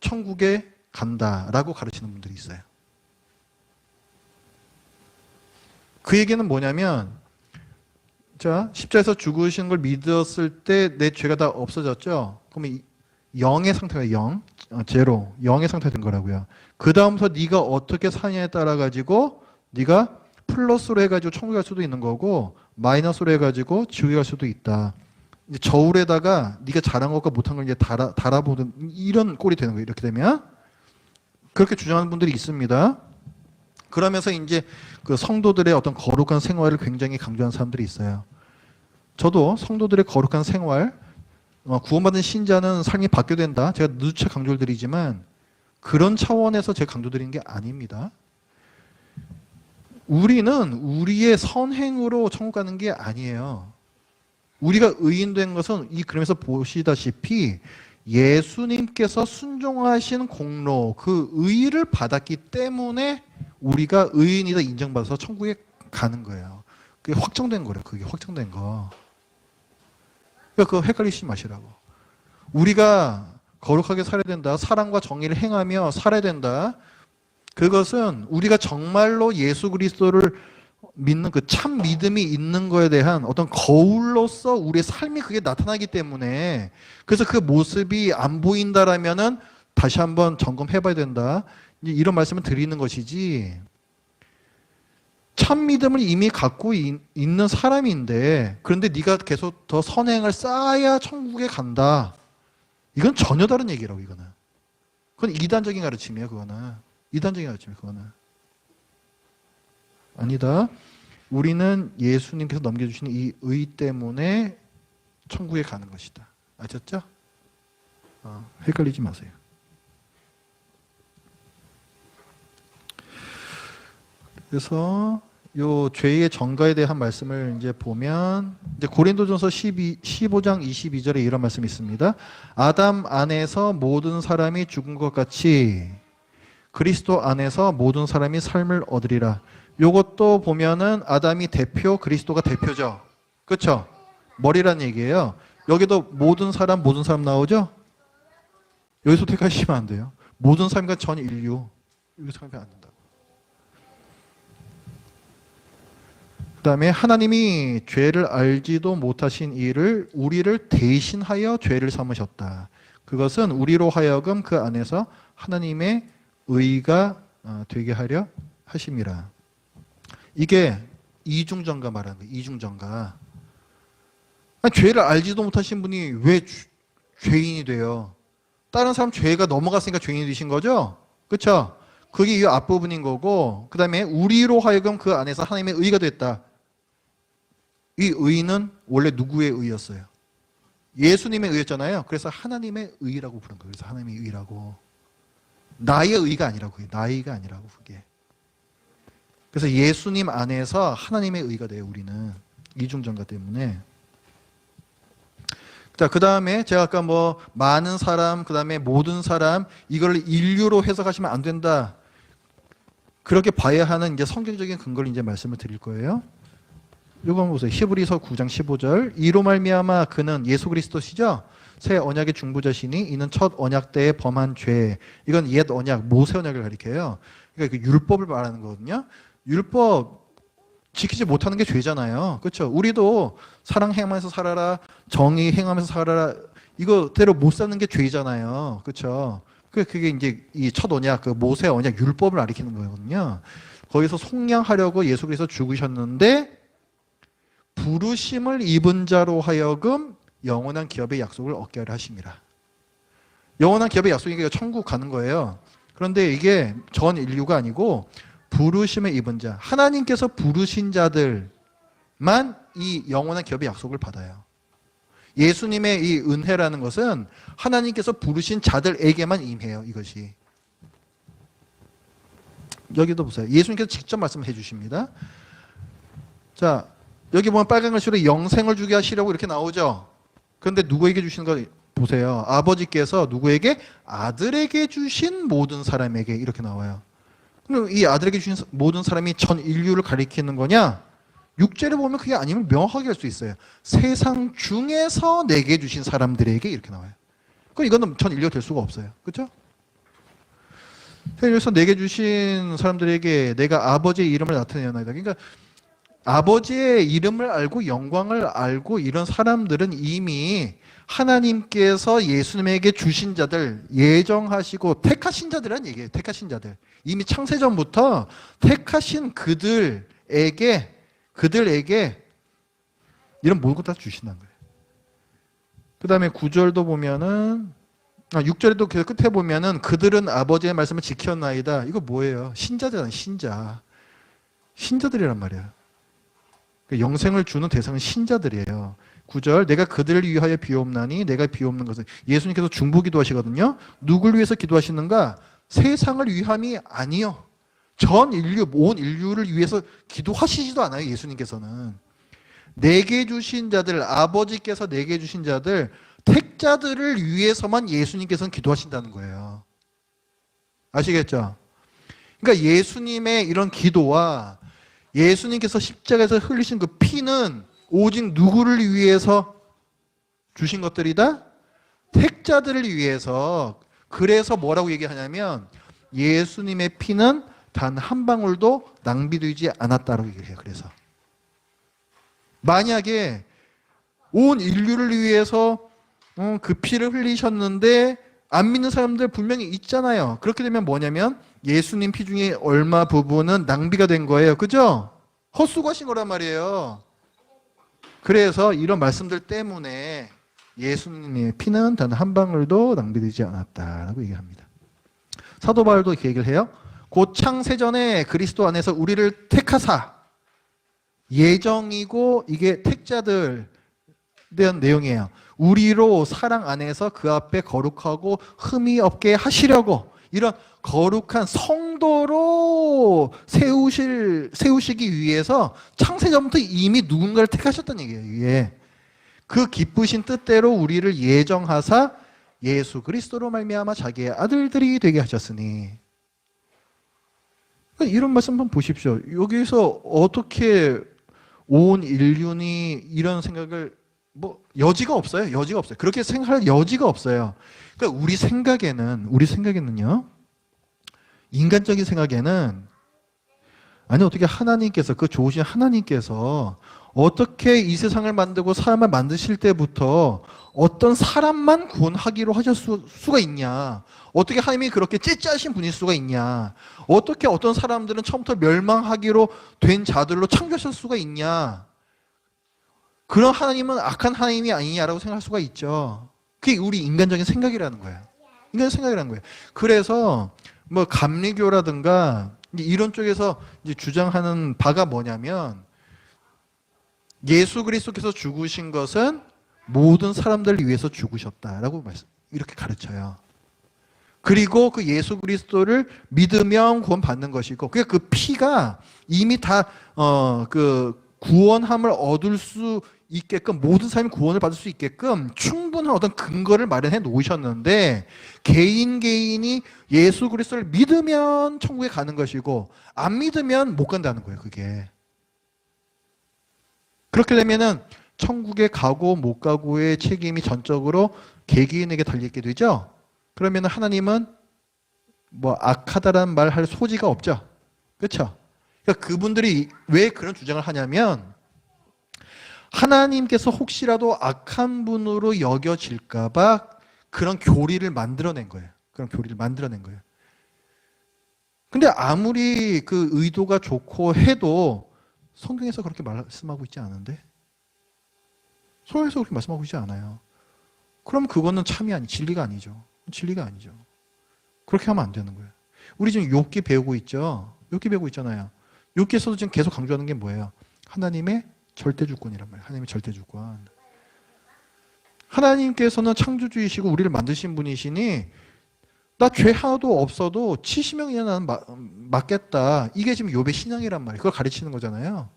천국에 간다라고 가르치는 분들이 있어요. 그 얘기는 뭐냐면 자, 십자가에서 죽으신 걸 믿었을 때 내 죄가 다 없어졌죠? 그러면 영의 상태가 제로, 영의 상태가 된 거라고요. 그 다음부터 네가 어떻게 사냐에 따라 가지고 네가 플러스로 해가지고 천국에 갈 수도 있는 거고 마이너스로 해가지고 지옥에 갈 수도 있다. 이제 저울에다가 네가 잘한 것과 못한 걸 이제 달아보는 이런 꼴이 되는 거예요. 이렇게 되면 그렇게 주장하는 분들이 있습니다. 그러면서 이제 그 성도들의 어떤 거룩한 생활을 굉장히 강조하는 사람들이 있어요. 저도 성도들의 거룩한 생활, 구원받은 신자는 삶이 바뀌어야 된다. 제가 누차 강조를 드리지만 그런 차원에서 제가 강조드리는 게 아닙니다. 우리는 우리의 선행으로 천국 가는 게 아니에요. 우리가 의인된 것은 이 그림에서 보시다시피 예수님께서 순종하신 공로, 그 의를 받았기 때문에 우리가 의인이다 인정받아서 천국에 가는 거예요. 그게 확정된 거래요. 그게 확정된 거. 그러니까 그거 헷갈리지 마시라고. 우리가 거룩하게 살아야 된다. 사랑과 정의를 행하며 살아야 된다. 그것은 우리가 정말로 예수 그리스도를 믿는 그 참 믿음이 있는 거에 대한 어떤 거울로서 우리의 삶이 그게 나타나기 때문에 그래서 그 모습이 안 보인다라면은 다시 한번 점검해봐야 된다. 이런 말씀을 드리는 것이지. 참 믿음을 이미 갖고 있는 사람인데 그런데 네가 계속 더 선행을 쌓아야 천국에 간다. 이건 전혀 다른 얘기라고 이거는. 그건 이단적인 가르침이에요. 그거는. 이단적인 가르침이에요. 그거는. 아니다. 우리는 예수님께서 넘겨주신 이 의 때문에 천국에 가는 것이다. 아셨죠? 헷갈리지 마세요. 그래서 요 죄의 전가에 대한 말씀을 이제 보면 이제 고린도전서 15장 22절에 이런 말씀이 있습니다. 아담 안에서 모든 사람이 죽은 것 같이 그리스도 안에서 모든 사람이 삶을 얻으리라. 요것도 보면은 아담이 대표, 그리스도가 대표죠. 그렇죠? 머리란 얘기예요. 여기도 모든 사람 나오죠? 여기서 택하시면 안 돼요. 모든 사람과 전 인류. 여기서 하면 안 된다. 그 다음에 하나님이 죄를 알지도 못하신 이를 우리를 대신하여 죄를 삼으셨다. 그것은 우리로 하여금 그 안에서 하나님의 의가 되게 하려 하심이라. 이게 이중전가 말하는 거예요. 이중전가. 죄를 알지도 못하신 분이 왜 죄인이 돼요? 다른 사람 죄가 넘어갔으니까 죄인이 되신 거죠? 그렇죠? 그게 이 앞부분인 거고 그 다음에 우리로 하여금 그 안에서 하나님의 의가 됐다. 이 의는 원래 누구의 의였어요? 예수님의 의였잖아요. 그래서 하나님의 의라고 부른 거예요. 그래서 하나님의 의라고. 나의 의가 아니라고. 나의 의가 아니라고 그게. 그래서 예수님 안에서 하나님의 의가 돼요. 우리는. 이중전가 때문에. 자, 그 다음에 제가 아까 많은 사람, 그 다음에 모든 사람, 이걸 인류로 해석하시면 안 된다. 그렇게 봐야 하는 이제 성경적인 근거를 이제 말씀을 드릴 거예요. 이거 한번 보세요. 히브리서 9장 15절. 이로 말미암아 그는 예수 그리스도시죠? 새 언약의 중보자시니 이는 첫 언약 때에 범한 죄. 이건 옛 언약, 모세 언약을 가리켜요. 그러니까 그 율법을 말하는 거거든요. 율법 지키지 못하는 게 죄잖아요. 그렇죠? 우리도 사랑 행하면서 살아라, 정의 행하면서 살아라. 이거대로 못 사는 게 죄잖아요. 그렇죠? 그게 이제 이 첫 언약, 그 모세 언약 율법을 가리키는 거거든요. 거기서 속량하려고 예수 그리스도 죽으셨는데 부르심을 입은 자로 하여금 영원한 기업의 약속을 얻게 하려 하심이라. 영원한 기업의 약속이니까 천국 가는 거예요. 그런데 이게 전 인류가 아니고 부르심을 입은 자, 하나님께서 부르신 자들만 이 영원한 기업의 약속을 받아요. 예수님의 이 은혜라는 것은 하나님께서 부르신 자들에게만 임해요. 이것이. 여기도 보세요. 예수님께서 직접 말씀해 주십니다. 자, 여기 보면 빨간 글씨로 영생을 주게 하시려고 이렇게 나오죠. 그런데 누구에게 주시는 거 보세요. 아버지께서 누구에게? 아들에게 주신 모든 사람에게 이렇게 나와요. 그럼 이 아들에게 주신 모든 사람이 전 인류를 가리키는 거냐? 6절에 보면 그게 아니면 명확하게 할 수 있어요. 세상 중에서 내게 주신 사람들에게 이렇게 나와요. 그럼 이거는 전 인류가 될 수가 없어요. 그렇죠? 세상에서 내게 주신 사람들에게 내가 아버지의 이름을 나타내나이다. 그러니까 아버지의 이름을 알고 영광을 알고 이런 사람들은 이미 하나님께서 예수님에게 주신 자들, 예정하시고 택하신 자들이란 얘기예요. 택하신 자들. 이미 창세전부터 택하신 그들에게 이런 모든 것 다 주신다는 거예요. 그 다음에 9절도 보면은 6절에도 계속 끝에 보면은 그들은 아버지의 말씀을 지켰나이다. 이거 뭐예요? 신자잖아요. 신자들이란 말이야. 영생을 주는 대상은 신자들이에요. 9절 내가 그들을 위하여 비옵나니 내가 비옵는 것은 예수님께서 중보기도 하시거든요. 누굴 위해서 기도하시는가? 세상을 위함이 아니요. 전 인류, 온 인류를 위해서 기도하시지도 않아요. 예수님께서는. 내게 주신 자들, 아버지께서 내게 주신 자들, 택자들을 위해서만 예수님께서는 기도하신다는 거예요. 아시겠죠? 그러니까 예수님의 이런 기도와 예수님께서 십자가에서 흘리신 그 피는 오직 누구를 위해서 주신 것들이다? 택자들을 위해서. 그래서 뭐라고 얘기하냐면 예수님의 피는 단 한 방울도 낭비되지 않았다라고 얘기해요. 그래서 만약에 온 인류를 위해서 그 피를 흘리셨는데 안 믿는 사람들 분명히 있잖아요. 그렇게 되면 뭐냐면 예수님 피 중에 얼마 부분은 낭비가 된 거예요. 그죠? 헛수고하신 거란 말이에요. 그래서 이런 말씀들 때문에 예수님의 피는 단 한 방울도 낭비되지 않았다라고 얘기합니다. 사도 바울도 이렇게 얘기를 해요. 곧 창세전에 그리스도 안에서 우리를 택하사, 예정이고 이게 택자들 대한 내용이에요. 우리로 사랑 안에서 그 앞에 거룩하고 흠이 없게 하시려고 이런 거룩한 성도로 세우시기 위해서 창세전부터 이미 누군가를 택하셨다는 얘기예요. 이게 그 기쁘신 뜻대로 우리를 예정하사 예수 그리스도로 말미암아 자기의 아들들이 되게 하셨으니. 이런 말씀 한번 보십시오. 여기서 어떻게 온 인륜이 이런 생각을 뭐 여지가 없어요. 여지가 없어요. 그렇게 생각할 여지가 없어요. 그러니까 우리 생각에는요. 인간적인 생각에는 아니 어떻게 하나님께서 그 좋으신 하나님께서 어떻게 이 세상을 만들고 사람을 만드실 때부터 어떤 사람만 구원하기로 하셨을 수가 있냐? 어떻게 하나님이 그렇게 째짜하신 분일 수가 있냐? 어떻게 어떤 사람들은 처음부터 멸망하기로 된 자들로 창조하실 수가 있냐? 그런 하나님은 악한 하나님이 아니냐라고 생각할 수가 있죠. 그게 우리 인간적인 생각이라는 거예요. 인간의 생각이라는 거예요. 그래서 뭐 감리교라든가 이런 쪽에서 이제 주장하는 바가 뭐냐면 예수 그리스도께서 죽으신 것은 모든 사람들을 위해서 죽으셨다라고 이렇게 가르쳐요. 그리고 그 예수 그리스도를 믿으면 구원받는 것이고, 그 피가 이미 다 그 구원함을 얻을 수 있게끔 모든 사람이 구원을 받을 수 있게끔 충분한 어떤 근거를 마련해 놓으셨는데 개인이 예수 그리스도를 믿으면 천국에 가는 것이고 안 믿으면 못 간다는 거예요. 그게 그렇게 되면은 천국에 가고 못 가고의 책임이 전적으로 개개인에게 달려있게 되죠. 그러면 하나님은 뭐 악하다라는 말 할 소지가 없죠. 그렇죠? 그러니까 그분들이 왜 그런 주장을 하냐면 하나님께서 혹시라도 악한 분으로 여겨질까 봐 그런 교리를 만들어낸 거예요. 그런 교리를 만들어낸 거예요. 근데 아무리 그 의도가 좋고 해도 성경에서 그렇게 말씀하고 있지 않은데? 성경에서 그렇게 말씀하고 있지 않아요. 그럼 그거는 참이 진리가 아니죠. 진리가 아니죠. 그렇게 하면 안 되는 거예요. 우리 지금 욥기 배우고 있죠? 욥기 배우고 있잖아요. 욥기에서도 지금 계속 강조하는 게 뭐예요? 하나님의 절대주권이란 말이에요. 하나님의 절대주권. 하나님께서는 창조주이시고 우리를 만드신 분이시니 나 죄 하나도 없어도 70명이나 나는 맞겠다. 이게 지금 욥의 신앙이란 말이에요. 그걸 가르치는 거잖아요.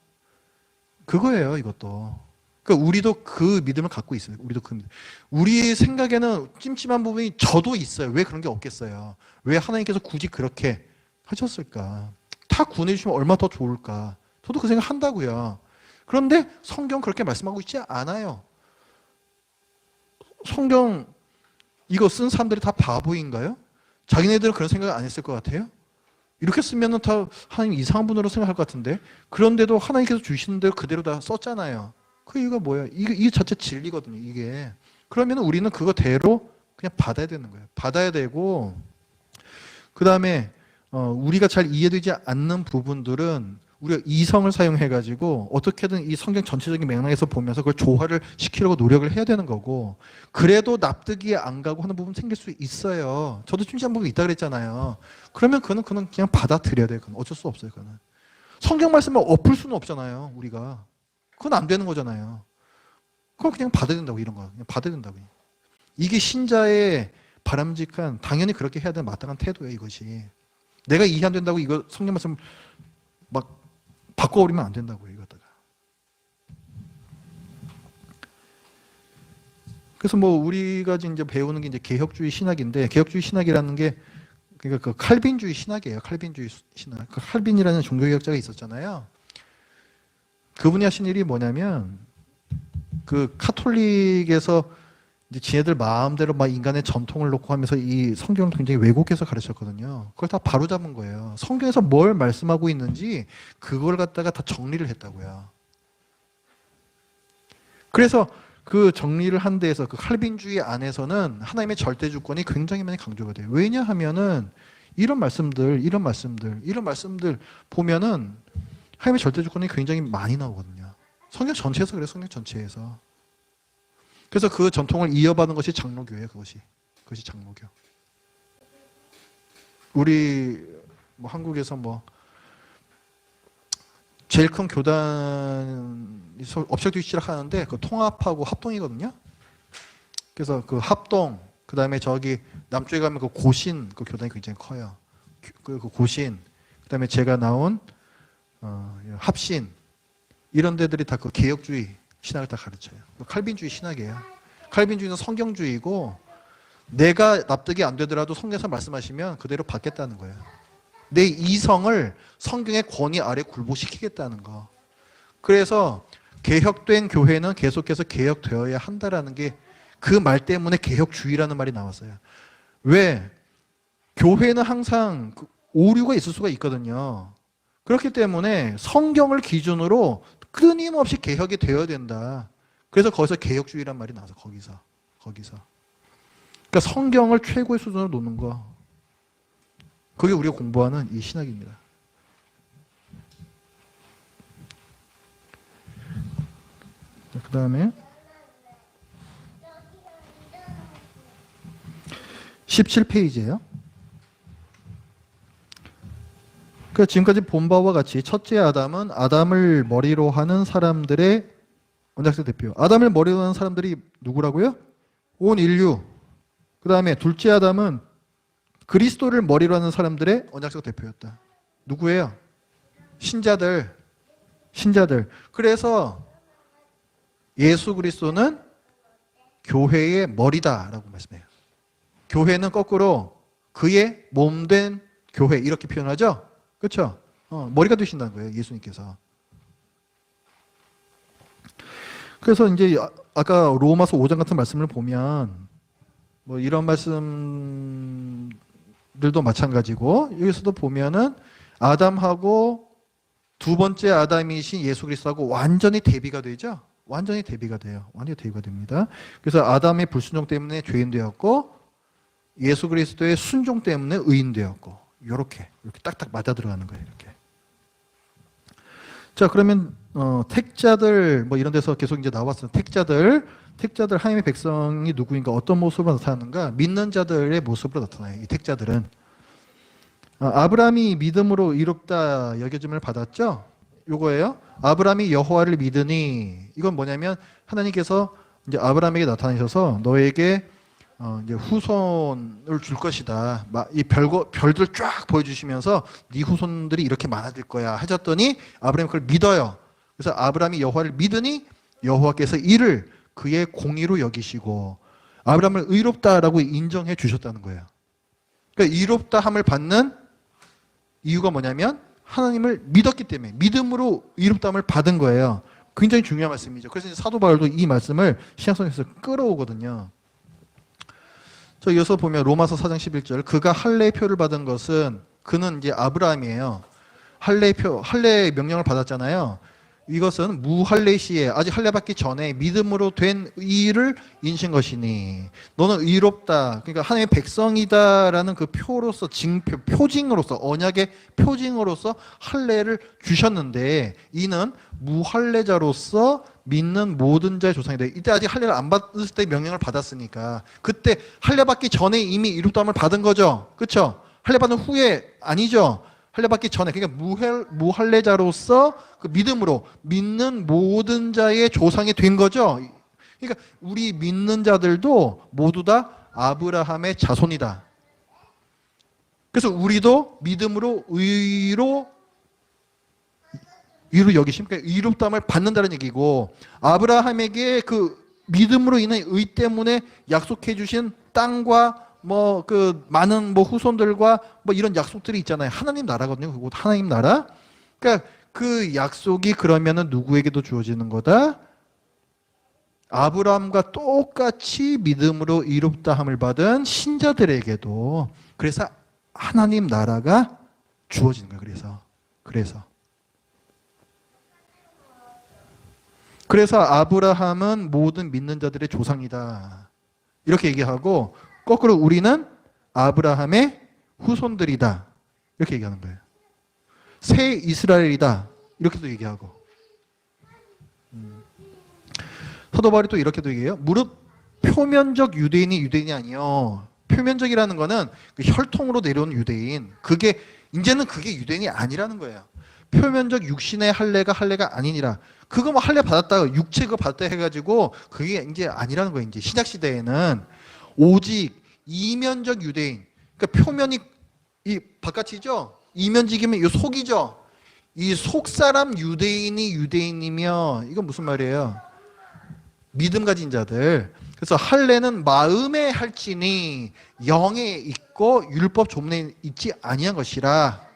그거예요, 이것도. 그러니까 우리도 그 믿음을 갖고 있어요. 우리도 그 믿음. 우리 생각에는 찜찜한 부분이 저도 있어요. 왜 그런 게 없겠어요? 왜 하나님께서 굳이 그렇게 하셨을까? 다 구원해 주시면 얼마나 더 좋을까? 저도 그 생각 한다고요. 그런데 성경 그렇게 말씀하고 있지 않아요. 성경 이거 쓴 사람들이 다 바보인가요? 자기네들은 그런 생각 안 했을 것 같아요? 이렇게 쓰면은 다 하나님 이상한 분으로 생각할 것 같은데 그런데도 하나님께서 주시는 대로 그대로 다 썼잖아요. 그 이유가 뭐예요? 이게 자체 진리거든요. 이게. 그러면 우리는 그거대로 그냥 받아야 되는 거예요. 받아야 되고 그 다음에 우리가 잘 이해되지 않는 부분들은 우리가 이성을 사용해가지고 어떻게든 이 성경 전체적인 맥락에서 보면서 그걸 조화를 시키려고 노력을 해야 되는 거고 그래도 납득이 안 가고 하는 부분 생길 수 있어요. 저도 찜찜한 부분이 있다 그랬잖아요. 그러면 그는 그냥 받아들여야 돼요. 그건 어쩔 수 없어요. 그는 성경 말씀을 엎을 수는 없잖아요. 우리가 그건 안 되는 거잖아요. 그건 그냥 받아야 된다고 이런 거 그냥 받아야 된다고. 이게 신자의 바람직한 당연히 그렇게 해야 되는 마땅한 태도예요. 이것이 내가 이해 안 된다고 이거 성경 말씀 막 바꿔버리면 안 된다고요, 이거다가. 그래서 뭐 우리가 이제 배우는 게 이제 개혁주의 신학인데 개혁주의 신학이라는 게 그러니까 그 칼빈주의 신학이에요. 칼빈주의 신학. 그 칼빈이라는 종교개혁자가 있었잖아요. 그분이 하신 일이 뭐냐면 그 카톨릭에서 이제 지네들 마음대로 막 인간의 전통을 놓고 하면서 이 성경을 굉장히 왜곡해서 가르쳤거든요. 그걸 다 바로잡은 거예요. 성경에서 뭘 말씀하고 있는지 그걸 갖다가 다 정리를 했다고요. 그래서 그 정리를 한 데에서 그 칼빈주의 안에서는 하나님의 절대 주권이 굉장히 많이 강조가 돼요. 왜냐하면은 이런 말씀들 보면은 하나님의 절대 주권이 굉장히 많이 나오거든요. 성경 전체에서 그래요. 성경 전체에서. 그래서 그 전통을 이어받는 것이 장로교예요. 그것이 장로교. 우리 뭐 한국에서 뭐 제일 큰 교단이 업체도 시작하는데 그 통합하고 합동이거든요. 그래서 그 합동, 그 다음에 저기 남쪽에 가면 그 고신 그 교단이 굉장히 커요. 그 고신, 그 다음에 제가 나온 합신 이런 데들이 다 그 개혁주의 신학을 다 가르쳐요. 칼빈주의 신학이에요. 칼빈주의는 성경주의고 내가 납득이 안 되더라도 성경에서 말씀하시면 그대로 받겠다는 거예요. 내 이성을 성경의 권위 아래 굴복시키겠다는 거. 그래서 개혁된 교회는 계속해서 개혁되어야 한다라는 게 그 말 때문에 개혁주의라는 말이 나왔어요. 왜? 교회는 항상 오류가 있을 수가 있거든요. 그렇기 때문에 성경을 기준으로 끊임없이 개혁이 되어야 된다. 그래서 거기서 개혁주의란 말이 나와서 거기서. 그러니까 성경을 최고의 수준으로 놓는 거. 그게 우리가 공부하는 이 신학입니다. 그 다음에 17페이지예요. 그러니까 지금까지 본 바와 같이 첫째 아담은 아담을 머리로 하는 사람들의 원작자 대표. 아담을 머리로 하는 사람들이 누구라고요? 온 인류. 그 다음에 둘째 아담은 그리스도를 머리로 하는 사람들의 언약적 대표였다. 누구예요? 신자들. 그래서 예수 그리스도는 교회의 머리다라고 말씀해요. 교회는 거꾸로 그의 몸된 교회 이렇게 표현하죠? 그렇죠? 머리가 되신다는 거예요. 예수님께서. 그래서 이제 아까 로마서 5장 같은 말씀을 보면 뭐 이런 말씀들도 마찬가지고 여기서도 보면은 아담하고 두 번째 아담이신 예수 그리스도하고 완전히 대비가 되죠. 완전히 대비가 됩니다. 그래서 아담의 불순종 때문에 죄인 되었고 예수 그리스도의 순종 때문에 의인 되었고 이렇게 딱딱 맞아 들어가는 거예요. 이렇게. 자, 그러면 택자들 뭐 이런 데서 계속 이제 나왔어요. 택자들 하나님의 백성이 누구인가 어떤 모습으로 나타나는가? 믿는 자들의 모습으로 나타나요. 이 택자들은 아브라함이 믿음으로 이롭다 여겨짐을 받았죠. 요거예요. 아브라함이 여호와를 믿으니 이건 뭐냐면 하나님께서 이제 아브라함에게 나타나셔서 너에게 이제 후손을 줄 것이다. 이 별들 쫙 보여주시면서 네 후손들이 이렇게 많아질 거야 하셨더니 아브라함이 그걸 믿어요. 그래서 아브라함이 여호와를 믿으니 여호와께서 이를 그의 공의로 여기시고 아브라함을 의롭다라고 인정해 주셨다는 거예요. 그러니까 의롭다함을 받는 이유가 뭐냐면 하나님을 믿었기 때문에 믿음으로 의롭다함을 받은 거예요. 굉장히 중요한 말씀이죠. 그래서 이제 사도 바울도 이 말씀을 신약성에서 끌어오거든요. 저 이어서 보면 로마서 4장 11절 그가 할례의 표를 받은 것은 그는 이제 아브라함이에요. 할례의 명령을 받았잖아요. 이것은 무할례 시에 아직 할례 받기 전에 믿음으로 된 의를 인신 것이니 너는 의롭다. 그러니까 하나님의 백성이다라는 그 표로서 표징으로서 언약의 표징으로서 할례를 주셨는데 이는 무할례자로서 믿는 모든 자의 조상이다. 이때 아직 할례를 안 받을 때 명령을 받았으니까 그때 할례 받기 전에 이미 의롭다함을 받은 거죠. 그렇죠? 할례 받은 후에 아니죠. 할례 받기 전에 그러니까 무할례자로서 그 믿음으로 믿는 모든 자의 조상이 된 거죠. 그러니까 우리 믿는 자들도 모두 다 아브라함의 자손이다. 그래서 우리도 믿음으로 의로 여기심, 그러니까 의롭다함을 받는다는 얘기고 아브라함에게 그 믿음으로 인한 의 때문에 약속해 주신 땅과 뭐 그 많은 뭐 후손들과 뭐 이런 약속들이 있잖아요. 하나님 나라거든요. 그곳 하나님 나라. 그러니까 그 약속이 그러면은 누구에게도 주어지는 거다? 아브라함과 똑같이 믿음으로 의롭다함을 받은 신자들에게도 그래서 하나님 나라가 주어지는 거예요. 그래서 그래서 아브라함은 모든 믿는 자들의 조상이다. 이렇게 얘기하고 거꾸로 우리는 아브라함의 후손들이다. 이렇게 얘기하는 거예요. 새 이스라엘이다. 이렇게도 얘기하고. 사도 바울이 또 이렇게도 얘기해요. 무릇 표면적 유대인이 유대인이 아니요. 표면적이라는 거는 그 혈통으로 내려온 유대인. 이제는 그게 유대인이 아니라는 거예요. 표면적 육신의 할례가 아니니라. 그거 뭐 할례 받았다, 육체 그거 받았다 해가지고 그게 이제 아니라는 거예요. 이제 신약 시대에는 오직 이면적 유대인. 그러니까 표면이 이 바깥이죠. 이면직이면 이 속이죠. 이 속사람 유대인이 유대인이며 이건 무슨 말이에요? 믿음 가진 자들. 그래서 할례는 마음에 할지니 영에 있고 율법 조문에 있지 아니한 것이라.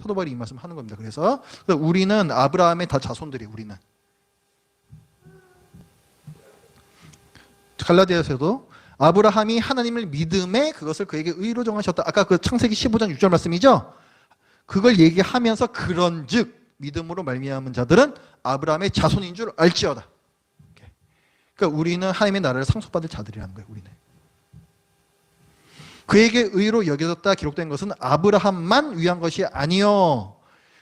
사도 바울이 이 말씀 하는 겁니다. 그래서 우리는 아브라함의 다 자손들이에요. 우리는. 갈라디아서도 아브라함이 하나님을 믿음에 그것을 그에게 의로 정하셨다. 아까 그 창세기 15장 6절 말씀이죠. 그걸 얘기하면서 그런즉 믿음으로 말미암은 자들은 아브라함의 자손인 줄 알지어다. 그러니까 우리는 하나님의 나라를 상속받을 자들이라는 거예요. 우리는. 그에게 의로 여겨졌다 기록된 것은 아브라함만 위한 것이 아니요.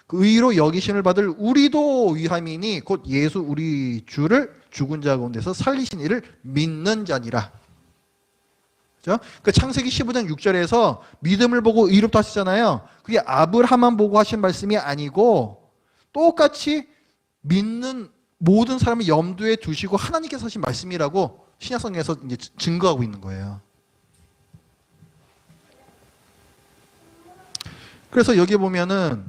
그 의로 여기심을 받을 우리도 위함이니 곧 예수 우리 주를 죽은 자 가운데서 살리신 이를 믿는 자니라. 그렇죠? 그 창세기 15장 6절에서 믿음을 보고 의롭다 하시잖아요. 그게 아브라함만 보고 하신 말씀이 아니고 똑같이 믿는 모든 사람을 염두에 두시고 하나님께서 하신 말씀이라고 신약성경에서 이제 증거하고 있는 거예요. 그래서 여기 보면은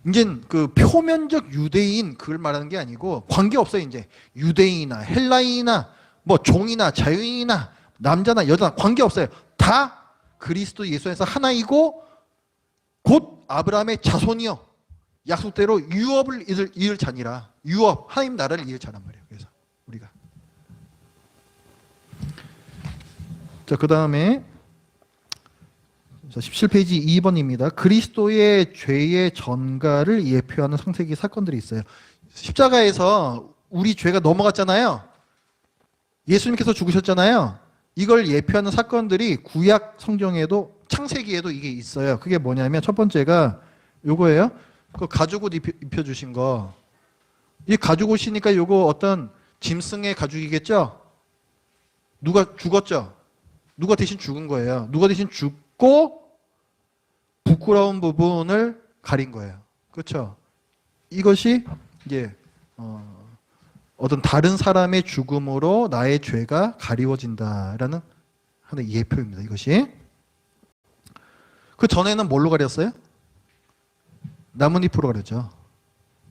이제 그 표면적 유대인 그걸 말하는 게 아니고 관계 없어요. 이제 유대인이나 헬라인이나 뭐 종이나 자유인이나 남자나 여자나 관계 없어요. 다 그리스도 예수 안에서 하나이고 곧 아브라함의 자손이요. 약속대로 유업을 이을 자니라. 유업, 하나님 나라를 이을 자란 말이에요. 그래서 우리가. 자, 그 다음에 17페이지 2번입니다. 그리스도의 죄의 전가를 예표하는 창세기 사건들이 있어요. 십자가에서 우리 죄가 넘어갔잖아요. 예수님께서 죽으셨잖아요. 이걸 예표하는 사건들이 구약 성경에도 창세기에도 이게 있어요. 그게 뭐냐면 첫 번째가 요거예요. 그 가죽옷 입혀주신 거. 이 가죽옷이니까 요거 어떤 짐승의 가죽이겠죠? 누가 죽었죠? 누가 대신 죽은 거예요. 누가 대신 죽고 부끄러운 부분을 가린 거예요. 그렇죠? 이것이 이제 어떤 다른 사람의 죽음으로 나의 죄가 가리워진다라는 하나의 예표입니다. 이것이. 그 전에는 뭘로 가렸어요? 나뭇잎으로 가렸죠.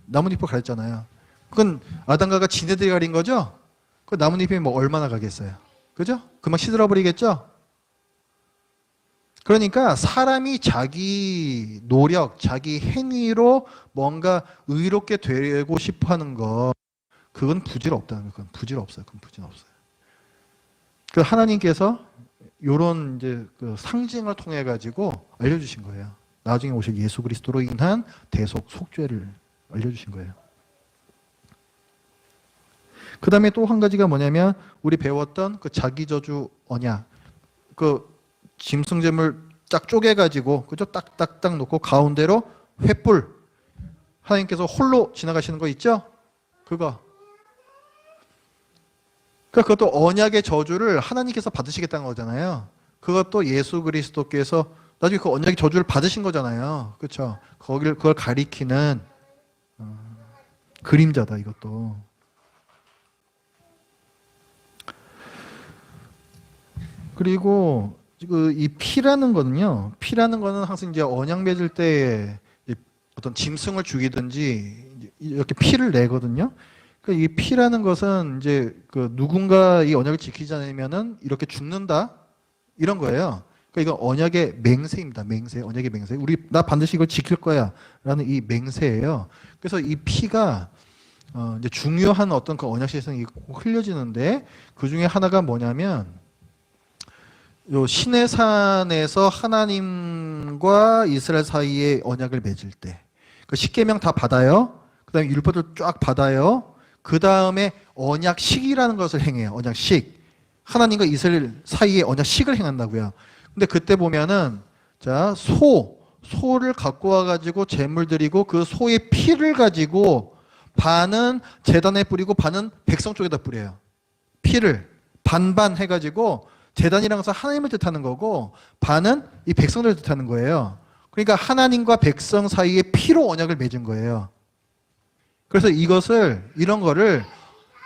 나뭇잎으로 가렸잖아요. 그건 아담과가 지네들이 가린 거죠? 그 나뭇잎이 뭐 얼마나 가겠어요? 그죠? 금방 시들어 버리겠죠? 그러니까 사람이 자기 노력, 자기 행위로 뭔가 의롭게 되고 싶어 하는 거, 그건 부질 없다는 거예요. 그건 부질 없어요. 그건 부질 없어요. 그 하나님께서 요런 이제 그 상징을 통해 가지고 알려주신 거예요. 나중에 오실 예수 그리스도로 인한 대속, 속죄를 알려주신 거예요. 그 다음에 또 한 가지가 뭐냐면 우리 배웠던 그 자기저주 언약, 그 짐승잼을 쫙 쪼개가지고 그죠? 딱딱딱 놓고 가운데로 횃불, 하나님께서 홀로 지나가시는 거 있죠? 그거. 그러니까 그것도 언약의 저주를 하나님께서 받으시겠다는 거잖아요. 그것도 예수 그리스도께서 나중에 그 언약의 저주를 받으신 거잖아요. 그렇죠? 그걸 가리키는 그림자다 이것도. 그리고 이 피라는 거는요. 피라는 거는 항상 이제 언약 맺을 때 어떤 짐승을 죽이든지 이렇게 피를 내거든요. 이 피라는 것은 이제 그 누군가 이 언약을 지키지 않으면은 이렇게 죽는다 이런 거예요. 그러니까 이건 언약의 맹세입니다. 맹세, 언약의 맹세. 나 반드시 이걸 지킬 거야라는 이 맹세예요. 그래서 이 피가 이제 중요한 어떤 그 언약 시스템이 흘려지는데 그 중에 하나가 뭐냐면 요 시내산에서 하나님과 이스라엘 사이에 언약을 맺을 때 그 십계명 다 받아요. 그다음에 율법을 쫙 받아요. 그 다음에 언약식이라는 것을 행해요. 언약식. 하나님과 이스라엘 사이에 언약식을 행한다고요. 근데 그때 보면은 자, 소를 갖고 와가지고 제물 드리고 그 소의 피를 가지고 반은 제단에 뿌리고 반은 백성 쪽에다 뿌려요. 피를 반반 해가지고 제단이라는 것은 하나님을 뜻하는 거고 반은 이 백성들을 뜻하는 거예요. 그러니까 하나님과 백성 사이에 피로 언약을 맺은 거예요. 그래서 이런 거를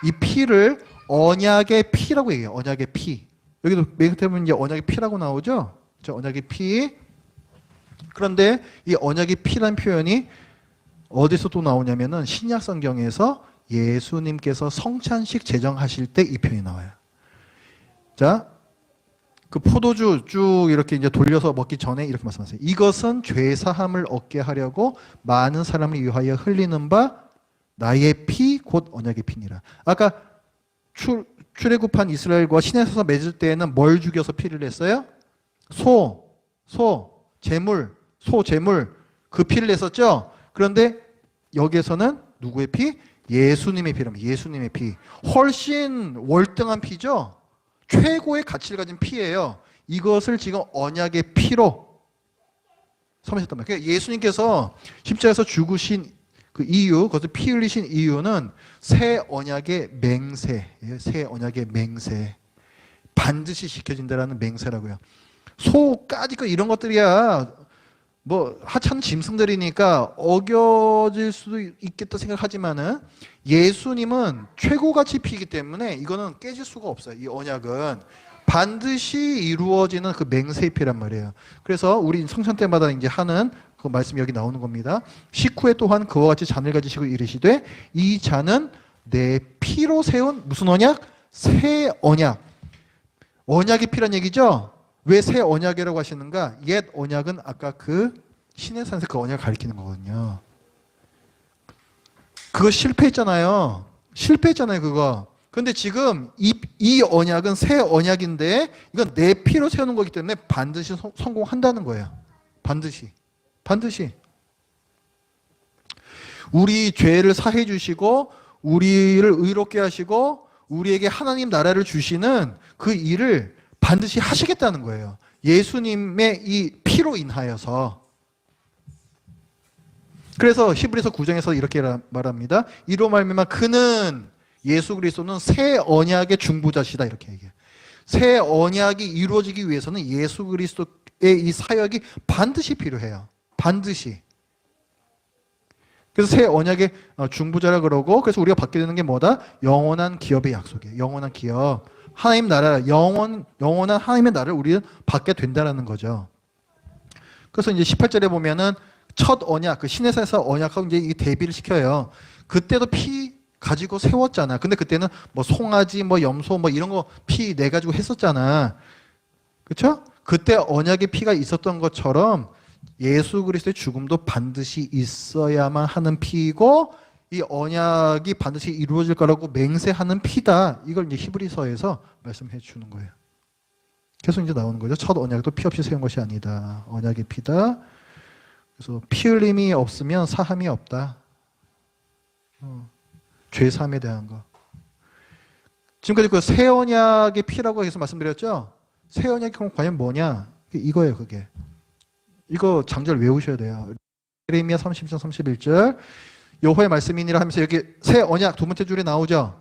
이 피를 언약의 피라고 얘기해요. 언약의 피. 여기도 맨 끝에 보면 이제 언약의 피라고 나오죠. 언약의 피. 그런데 이 언약의 피란 표현이 어디서 또 나오냐면은 신약 성경에서 예수님께서 성찬식 제정하실 때 이 표현이 나와요. 자, 그 포도주 쭉 이렇게 이제 돌려서 먹기 전에 이렇게 말씀하세요. 이것은 죄 사함을 얻게 하려고 많은 사람을 위하여 흘리는 바 나의 피 곧 언약의 피니라. 아까 출애굽한 이스라엘과 시내에서 맺을 때에는 뭘 죽여서 피를 냈어요? 제물 그 피를 냈었죠. 그런데 여기에서는 누구의 피? 예수님의 피랍니다. 예수님의 피. 훨씬 월등한 피죠. 최고의 가치를 가진 피예요. 이것을 지금 언약의 피로 삼으셨단 말이에요. 그러니까 예수님께서 십자가에서 죽으신 그 이유, 그것을 피 흘리신 이유는 새 언약의 맹세예요. 새 언약의 맹세. 반드시 지켜진다라는 맹세라고요. 소까지 이런 것들이야 뭐 하찮은 짐승들이니까 어겨질 수도 있겠다 생각하지만은 예수님은 최고가치 피이기 때문에 이거는 깨질 수가 없어요. 이 언약은 반드시 이루어지는 그 맹세의 피란 말이에요. 그래서 우리 성찬 때마다 이제 하는 그 말씀이 여기 나오는 겁니다. 식후에 또한 그와 같이 잔을 가지시고 이르시되 이 잔은 내 피로 세운 무슨 언약? 새 언약. 언약의 피란 얘기죠. 왜 새 언약이라고 하시는가? 옛 언약은 아까 그 시내산에서 그 언약을 가리키는 거거든요. 그거 실패했잖아요. 그거. 그런데 지금 이 언약은 새 언약인데 이건 내 피로 세우는 거기 때문에 반드시 성공한다는 거예요. 반드시. 우리 죄를 사해 주시고 우리를 의롭게 하시고 우리에게 하나님 나라를 주시는 그 일을 반드시 하시겠다는 거예요. 예수님의 이 피로 인하여서. 그래서 히브리서 9장에서 이렇게 말합니다. 이로 말미암아 그는 예수 그리스도는 새 언약의 중보자시다 이렇게 얘기해요. 새 언약이 이루어지기 위해서는 예수 그리스도의 이 사역이 반드시 필요해요. 반드시. 그래서 새 언약의 중보자라 그러고 그래서 우리가 받게 되는 게 뭐다? 영원한 기업의 약속이에요. 영원한 기업. 하나님 나라, 영원한 하나님의 나라를 우리는 받게 된다는 거죠. 그래서 이제 18절에 보면은 첫 언약, 그 시내산에서 언약하고 이제 이 대비를 시켜요. 그때도 피 가지고 세웠잖아. 근데 그때는 뭐 송아지, 뭐 염소, 뭐 이런 거 피 내 가지고 했었잖아. 그렇죠? 그때 언약의 피가 있었던 것처럼 예수 그리스도의 죽음도 반드시 있어야만 하는 피이고 이 언약이 반드시 이루어질 거라고 맹세하는 피다. 이걸 이제 히브리서에서 말씀해 주는 거예요. 계속 이제 나오는 거죠. 첫 언약도 피 없이 세운 것이 아니다. 언약의 피다. 그래서 피 흘림이 없으면 사함이 없다. 죄 사함에 대한 거. 지금까지 그 새 언약의 피라고 해서 말씀드렸죠. 새 언약이 그럼 과연 뭐냐? 이거예요, 그게. 이거 장절 외우셔야 돼요. 예레미야 30장 31절. 여호와의 말씀이니라 하면서 여기 새 언약 두 번째 줄에 나오죠.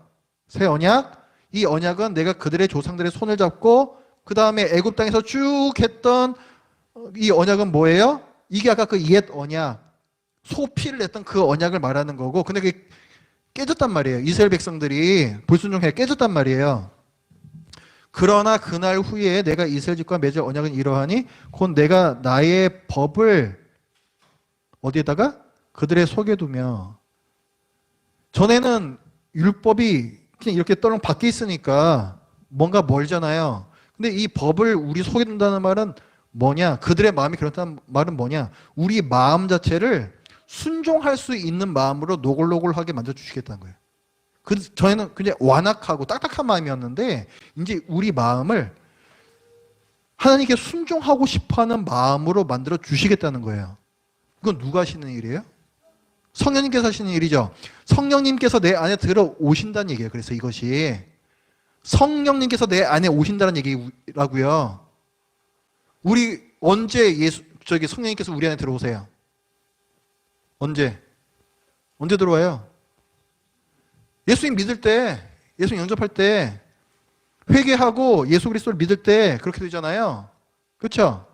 새 언약. 이 언약은 내가 그들의 조상들의 손을 잡고 그 다음에 애굽 땅에서 쭉 했던 이 언약은 뭐예요? 이게 아까 그 옛 언약, 소피를 냈던 그 언약을 말하는 거고, 근데 그게 깨졌단 말이에요. 이스라엘 백성들이 불순종해 깨졌단 말이에요. 그러나 그날 후에 내가 이스라엘 집과 맺을 언약은 이러하니 곧 내가 나의 법을 어디에다가? 그들의 속에 두며. 전에는 율법이 그냥 이렇게 떨렁 밖에 있으니까 뭔가 멀잖아요. 근데 이 법을 우리 속에 둔다는 말은 뭐냐? 그들의 마음이 그렇다는 말은 뭐냐? 우리 마음 자체를 순종할 수 있는 마음으로 노골노골하게 만들어주시겠다는 거예요. 전에는 그냥 완악하고 딱딱한 마음이었는데 이제 우리 마음을 하나님께 순종하고 싶어하는 마음으로 만들어 주시겠다는 거예요. 이건 누가 하시는 일이에요? 성령님께서 하시는 일이죠. 성령님께서 내 안에 들어오신다는 얘기예요. 그래서 이것이 성령님께서 내 안에 오신다는 얘기라고요. 우리 언제 성령님께서 우리 안에 들어오세요? 언제 들어와요? 예수님 믿을 때, 예수님 영접할 때, 회개하고 예수 그리스도를 믿을 때 그렇게 되잖아요. 그렇죠?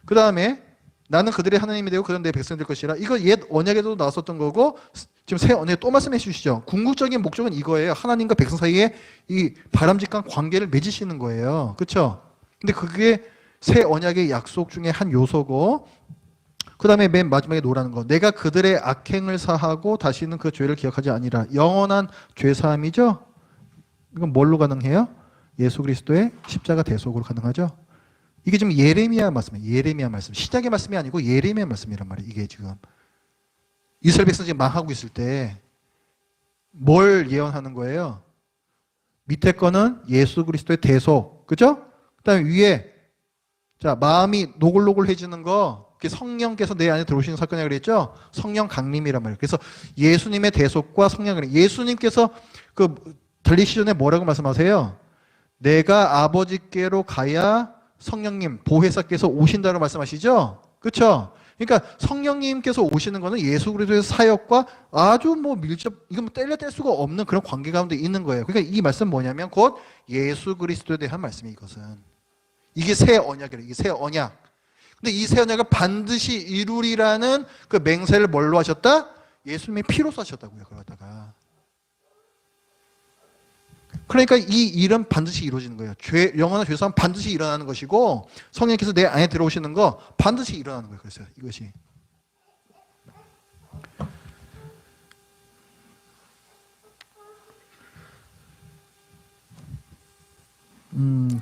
그 다음에 나는 그들의 하나님이 되고 그들은 내 백성이 될 것이라. 이거 옛 언약에도 나왔었던 거고 지금 새 언약에 또 말씀해 주시죠. 궁극적인 목적은 이거예요. 하나님과 백성 사이에 이 바람직한 관계를 맺으시는 거예요. 그렇죠? 근데 그게 새 언약의 약속 중에 한 요소고, 그 다음에 맨 마지막에 노라는 거. 내가 그들의 악행을 사하고 다시는 그 죄를 기억하지 아니라. 영원한 죄사함이죠. 이건 뭘로 가능해요? 예수 그리스도의 십자가 대속으로 가능하죠. 이게 지금 예레미야 말씀이에요. 예레미야 말씀. 시작의 말씀이 아니고 예레미야 말씀이란 말이에요. 이게 지금 이스라엘 백성이 지금 망하고 있을 때 뭘 예언하는 거예요? 밑에 거는 예수 그리스도의 대속, 그죠? 그다음에 위에 자 마음이 노골노골해지는 거, 그게 성령께서 내 안에 들어오시는 사건이라고 그랬죠? 성령 강림이란 말이에요. 그래서 예수님의 대속과 성령 강림. 예수님께서 그 달리시 전에 뭐라고 말씀하세요? 내가 아버지께로 가야 성령님, 보혜사께서 오신다고 말씀하시죠? 그렇죠? 그러니까 성령님께서 오시는 거는 예수 그리스도의 사역과 아주 뭐 밀접, 이건 뭐 뗄 수가 없는 그런 관계 가운데 있는 거예요. 그러니까 이 말씀 뭐냐면 곧 예수 그리스도에 대한 말씀이 이것은. 이게 새 언약이래요. 이게 새 언약. 근데 이 새 언약을 반드시 이루리라는 그 맹세를 뭘로 하셨다? 예수님의 피로써 하셨다고요. 그러다가. 그러니까 이 일은 반드시 이루어지는 거예요. 영원한 죄사함은 반드시 일어나는 것이고 성령께서 내 안에 들어오시는 거 반드시 일어나는 거예요. 그래서 이것이.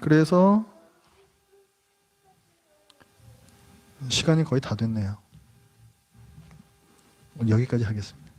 그래서 시간이 거의 다 됐네요. 여기까지 하겠습니다.